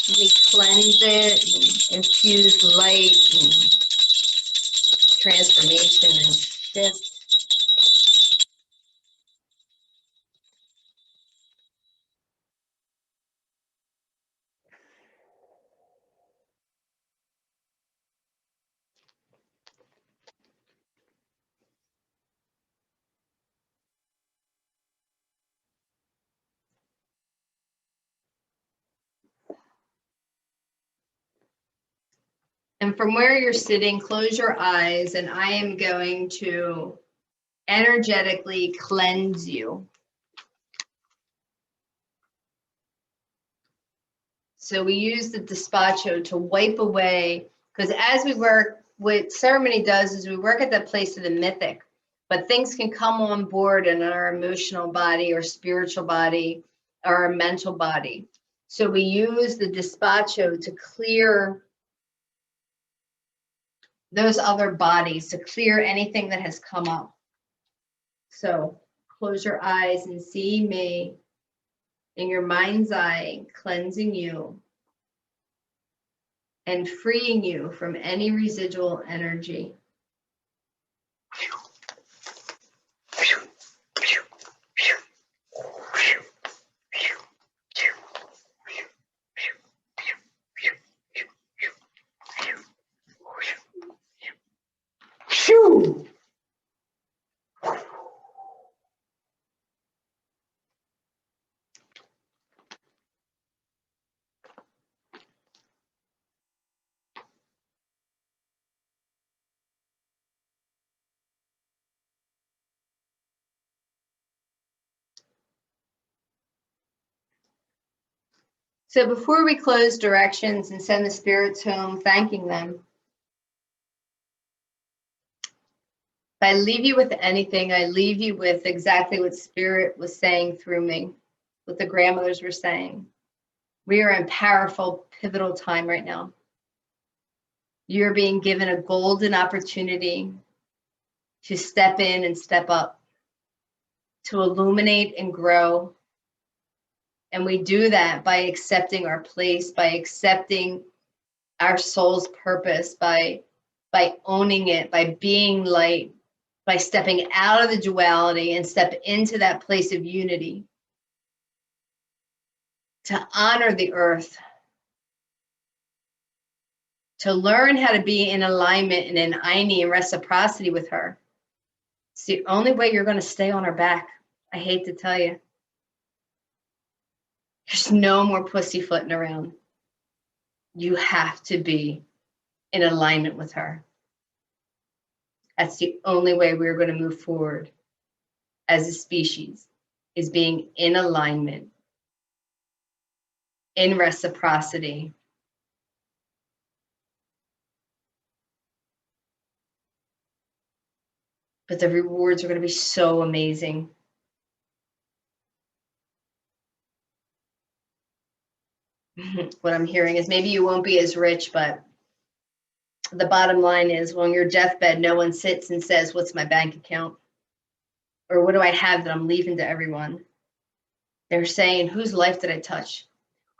We cleanse it and infuse light and transformation and shift. And from where you're sitting, close your eyes, and I am going to energetically cleanse you. So we use the Despacho to wipe away, because as we work, what ceremony does is we work at that place of the mythic, but things can come on board in our emotional body or spiritual body or our mental body. So we use the Despacho to clear those other bodies, to clear anything that has come up. So close your eyes and see me in your mind's eye, cleansing you and freeing you from any residual energy. So before we close directions and send the spirits home, thanking them, if I leave you with anything, I leave you with exactly what Spirit was saying through me, what the grandmothers were saying. We are in powerful, pivotal time right now. You're being given a golden opportunity to step in and step up, to illuminate and grow. And we do that by accepting our place, by accepting our soul's purpose, by owning it, by being light, by stepping out of the duality and step into that place of unity, to honor the earth, to learn how to be in alignment and in Aini and reciprocity with her. It's the only way you're going to stay on her back. I hate to tell you. There's no more pussyfooting around. You have to be in alignment with her. That's the only way we're going to move forward as a species, is being in alignment, in reciprocity. But the rewards are going to be so amazing. What I'm hearing is maybe you won't be as rich, but the bottom line is, on your deathbed, no one sits and says, what's my bank account? Or what do I have that I'm leaving to everyone? They're saying, whose life did I touch?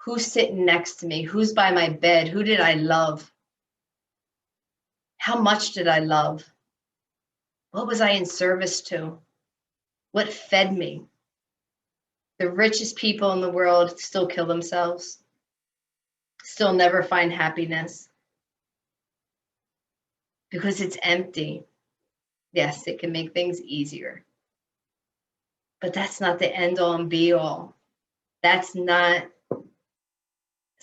Who's sitting next to me? Who's by my bed? Who did I love? How much did I love? What was I in service to? What fed me? The richest people in the world still kill themselves, still never find happiness because it's empty. Yes, it can make things easier, but that's not the end all and be all. It's not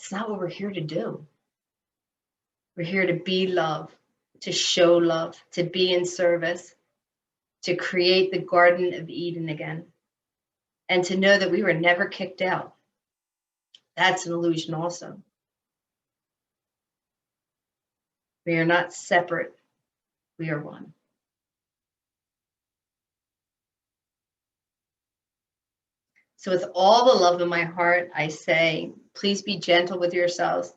what we're here to do. We're here to be love, to show love, to be in service, to create the Garden of Eden again, and to know that we were never kicked out. That's an illusion also. We are not separate. We are one. So with all the love in my heart, I say, please be gentle with yourselves,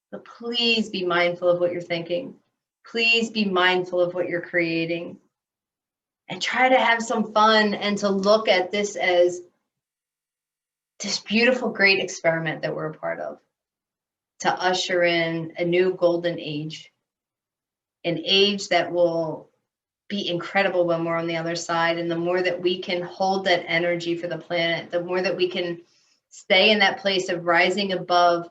but please be mindful of what you're thinking. Please be mindful of what you're creating. And try to have some fun and to look at this as this beautiful, great experiment that we're a part of, to usher in a new golden age, an age that will be incredible when we're on the other side. And the more that we can hold that energy for the planet, the more that we can stay in that place of rising above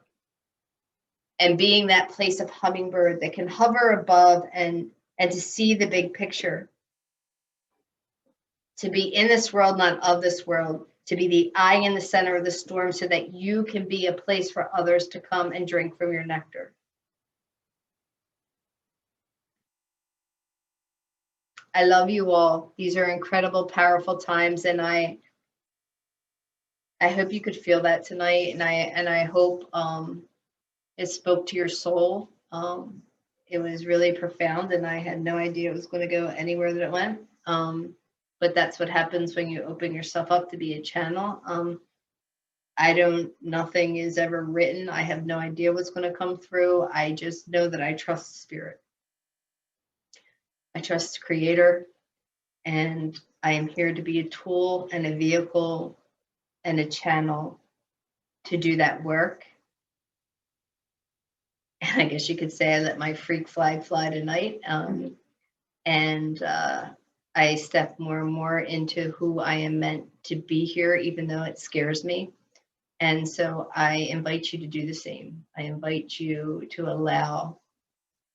and being that place of hummingbird that can hover above and to see the big picture, to be in this world, not of this world, to be the eye in the center of the storm so that you can be a place for others to come and drink from your nectar. I love you all. These are incredible, powerful times, and I hope you could feel that tonight, and I hope it spoke to your soul. It was really profound, and I had no idea it was going to go anywhere that it went. But that's what happens when you open yourself up to be a channel. Nothing is ever written. I have no idea what's going to come through. I just know that I trust Spirit. I trust the Creator, and I am here to be a tool and a vehicle and a channel to do that work. And I guess you could say I let my freak flag fly tonight. And I step more and more into who I am meant to be here, even though it scares me. And so I invite you to do the same. I invite you to allow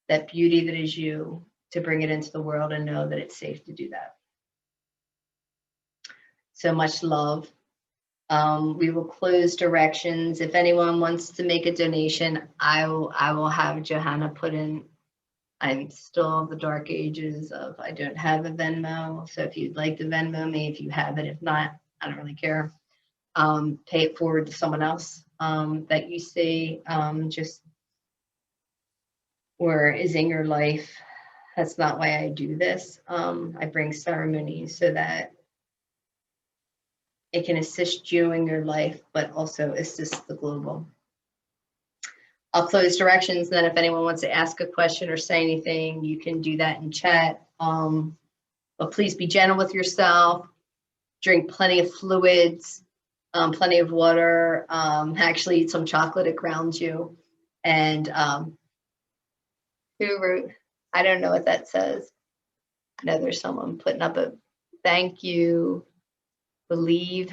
that beauty that is you to bring it into the world and know that it's safe to do that. So much love. We will close directions. If anyone wants to make a donation, I will have Johanna put in. I'm still in the dark ages of I don't have a Venmo. So if you'd like to Venmo me, if you have it, if not, I don't really care. Pay it forward to someone else that you see just or is in your life. That's not why I do this. I bring ceremonies so that it can assist you in your life, but also assist the global. I'll close directions. Then if anyone wants to ask a question or say anything, you can do that in chat. But please be gentle with yourself. Drink plenty of fluids, plenty of water. Actually eat some chocolate, it grounds you. And who wrote, I don't know what that says. No, there's someone putting up a thank you, believe.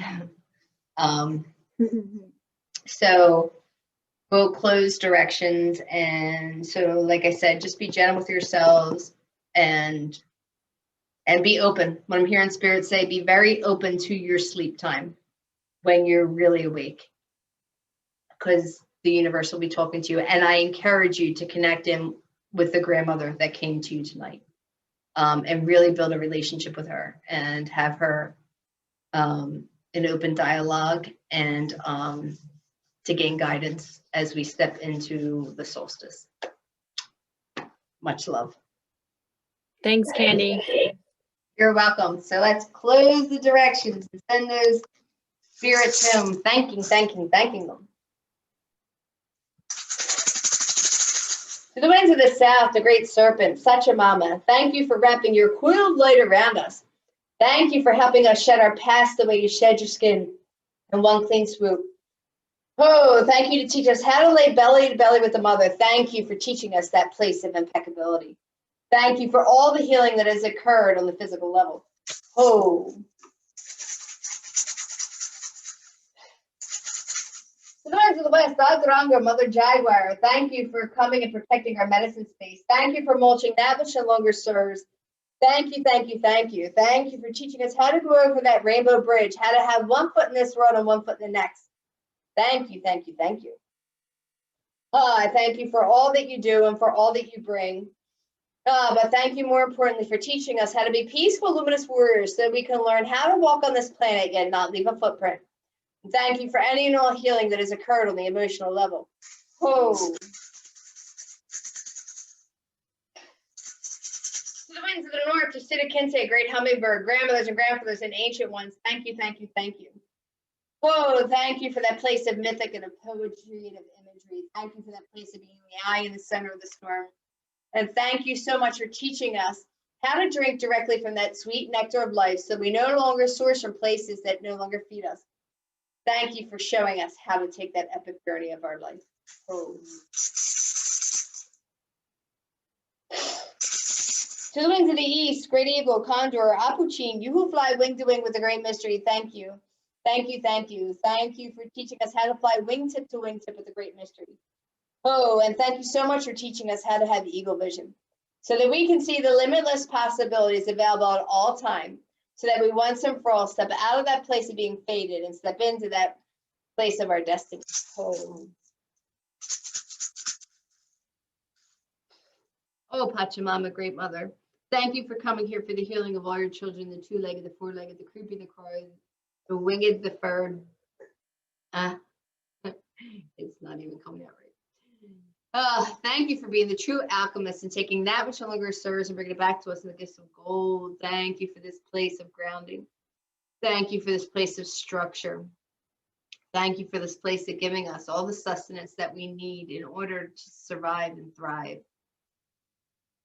So we'll close directions. And so, like I said, just be gentle with yourselves and be open. What I'm hearing Spirit say, be very open to your sleep time when you're really awake. because the universe will be talking to you. And I encourage you to connect in with the grandmother that came to you tonight, and really build a relationship with her and have her an open dialogue, and to gain guidance as we step into the solstice. Much love. Thanks, Candy. You're welcome. So let's close the directions and send those spirits home, thanking them. To the winds of the south, the great serpent, Sachamama, thank you for wrapping your coiled light around us. Thank you for helping us shed our past the way you shed your skin in one clean swoop. Oh, thank you to teach us how to lay belly to belly with the mother. Thank you for teaching us that place of impeccability. Thank you for all the healing that has occurred on the physical level. Oh. To the winds of the west, Dagrango, Mother Jaguar, thank you for coming and protecting our medicine space. Thank you for mulching that which no longer serves. Thank you, thank you, thank you. Thank you for teaching us how to go over that rainbow bridge, how to have one foot in this world and one foot in the next. Thank you, thank you, thank you. I thank you for all that you do and for all that you bring. But thank you more importantly for teaching us how to be peaceful, luminous warriors so we can learn how to walk on this planet yet not leave a footprint. And thank you for any and all healing that has occurred on the emotional level. Oh. To the winds of the north, to Siddha great hummingbird, grandmothers and grandfathers and ancient ones, thank you, thank you, thank you. Whoa, thank you for that place of mythic and of poetry and of imagery. Thank you for that place of being the eye in the center of the storm. And thank you so much for teaching us how to drink directly from that sweet nectar of life so we no longer source from places that no longer feed us. Thank you for showing us how to take that epic journey of our life. Oh. To the winds of the east, great eagle, condor, apuchin, you who fly wing to wing with the great mystery, thank you. Thank you, thank you. Thank you for teaching us how to fly wingtip to wingtip with the great mystery. Oh, and thank you so much for teaching us how to have eagle vision so that we can see the limitless possibilities available at all time, so that we once and for all step out of that place of being fated and step into that place of our destiny. Oh, Pachamama, great mother, thank you for coming here for the healing of all your children, the two-legged, the four-legged, the creepy, the crow, the winged, the furred. It's not even coming out right. Thank you for being the true alchemist and taking that which no longer serves and bringing it back to us in the gifts of gold. Thank you for this place of grounding. Thank you for this place of structure. Thank you for this place of giving us all the sustenance that we need in order to survive and thrive.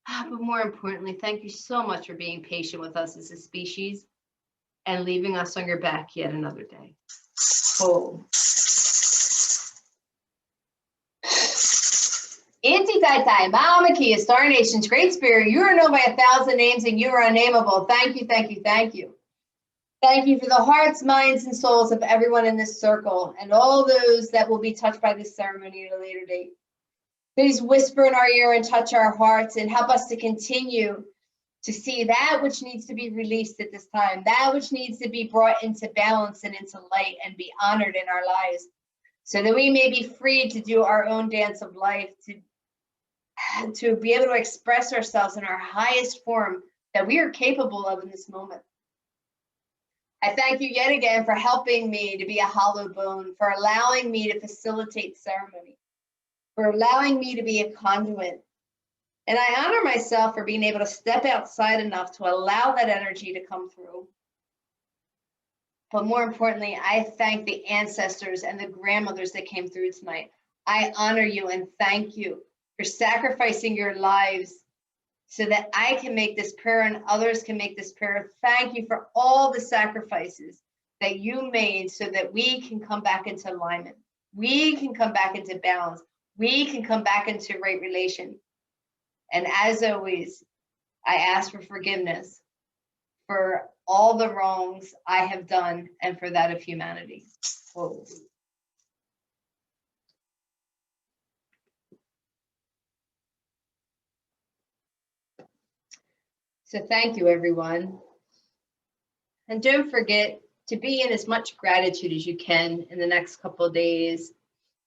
But more importantly, thank you so much for being patient with us as a species and leaving us on your back yet another day. Oh. Inti Tai Tai, Maamakia, Star Nations, Great Spirit, you are known by 1,000 names and you are unnameable. Thank you, thank you, thank you. Thank you for the hearts, minds, and souls of everyone in this circle and all those that will be touched by this ceremony at a later date. Please whisper in our ear and touch our hearts and help us to continue to see that which needs to be released at this time, that which needs to be brought into balance and into light and be honored in our lives, so that we may be free to do our own dance of life, to be able to express ourselves in our highest form that we are capable of in this moment. I thank you yet again for helping me to be a hollow bone, for allowing me to facilitate ceremony, for allowing me to be a conduit. And I honor myself for being able to step outside enough to allow that energy to come through. But more importantly, I thank the ancestors and the grandmothers that came through tonight. I honor you and thank you for sacrificing your lives so that I can make this prayer and others can make this prayer. Thank you for all the sacrifices that you made so that we can come back into alignment. We can come back into balance. We can come back into right relation. And as always, I ask for forgiveness for all the wrongs I have done and for that of humanity. Whoa. So thank you, everyone. And don't forget to be in as much gratitude as you can in the next couple of days.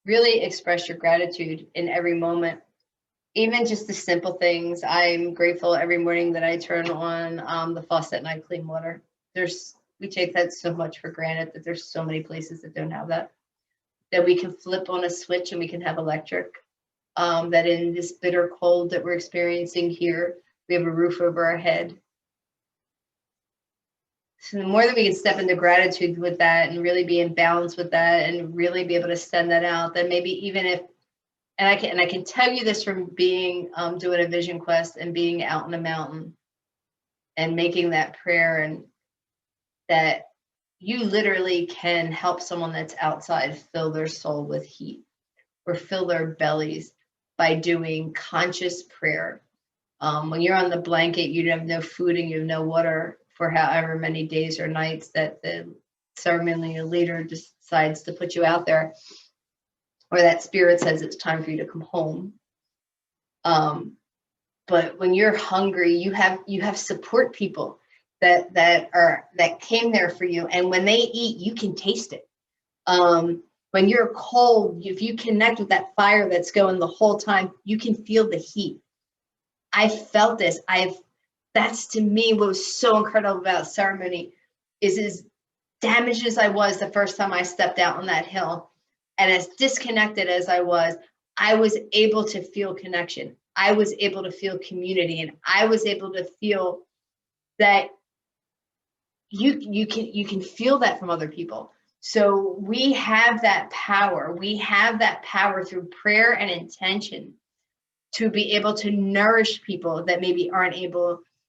really express your gratitude in every moment. Even just the simple things. I'm grateful every morning that I turn on the faucet and I clean water. We take that so much for granted that there's so many places that don't have that. That we can flip on a switch and we can have electric. That in this bitter cold that we're experiencing here, we have a roof over our head. So the more that we can step into gratitude with that and really be in balance with that and really be able to send that out, then maybe even if, and I can tell you this from being doing a vision quest and being out in the mountain and making that prayer, and that you literally can help someone that's outside fill their soul with heat or fill their bellies by doing conscious prayer. When you're on the blanket, you have no food and you have no water for however many days or nights that the ceremonial leader decides to put you out there, or that spirit says it's time for you to come home. But when you're hungry, you have support people that came there for you, and when they eat, you can taste it. When you're cold, if you connect with that fire that's going the whole time, you can feel the heat. I felt this. That's to me what was so incredible about ceremony, is as damaged as I was the first time I stepped out on that hill, and as disconnected as I was able to feel connection. I was able to feel community, and I was able to feel that you can feel that from other people. So we have that power. We have that power through prayer and intention to be able to nourish people that maybe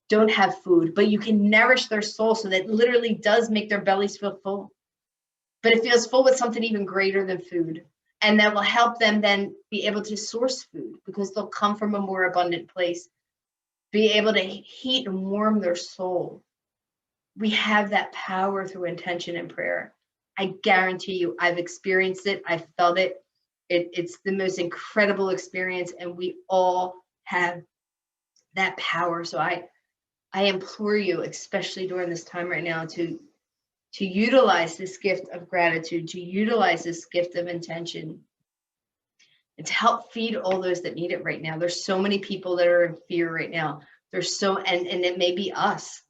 don't have food, but you can nourish their soul so that it literally does make their bellies feel full. But it feels full with something even greater than food. And that will help them then be able to source food because they'll come from a more abundant place, be able to heat and warm their soul. We have that power through intention and prayer. I guarantee you, I've experienced it. I felt it. It's the most incredible experience, and we all have that power. So I implore you, especially during this time right now, to utilize this gift of gratitude, to utilize this gift of intention, and to help feed all those that need it right now. There's so many people that are in fear right now. And it may be us,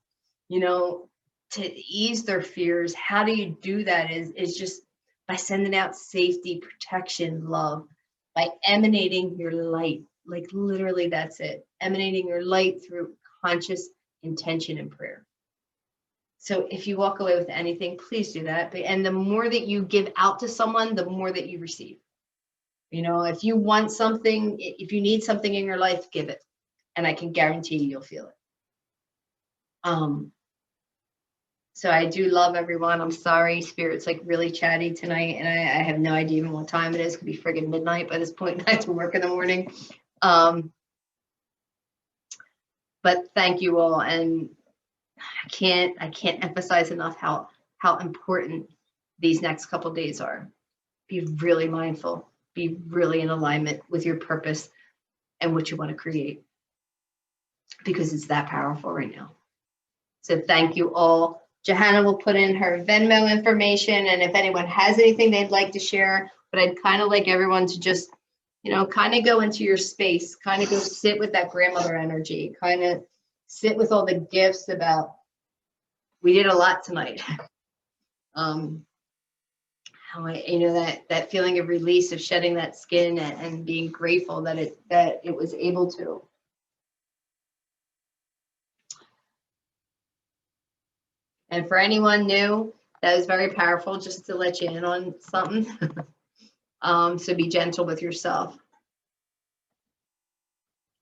to ease their fears. How do you do that is just by sending out safety, protection, love, by emanating your light. Like literally that's it. Emanating your light through conscious intention and prayer. So if you walk away with anything, please do that. And the more that you give out to someone, the more that you receive. If you want something, if you need something in your life, give it. And I can guarantee you'll feel it. So I do love everyone. I'm sorry, Spirit's like really chatty tonight, and I have no idea even what time it is. It could be friggin' midnight by this point, and I have to work in the morning. But thank you all, and I can't emphasize enough how important these next couple days are. Be really mindful. Be really in alignment with your purpose and what you want to create, because it's that powerful right now. So thank you all. Johanna will put in her Venmo information, and if anyone has anything they'd like to share, but I'd kind of like everyone to just, kind of go into your space, kind of go sit with that grandmother energy, kind of sit with all the gifts about, we did a lot tonight. How that feeling of release, of shedding that skin and being grateful that it was able to. And for anyone new, that was very powerful, just to let you in on something. So be gentle with yourself.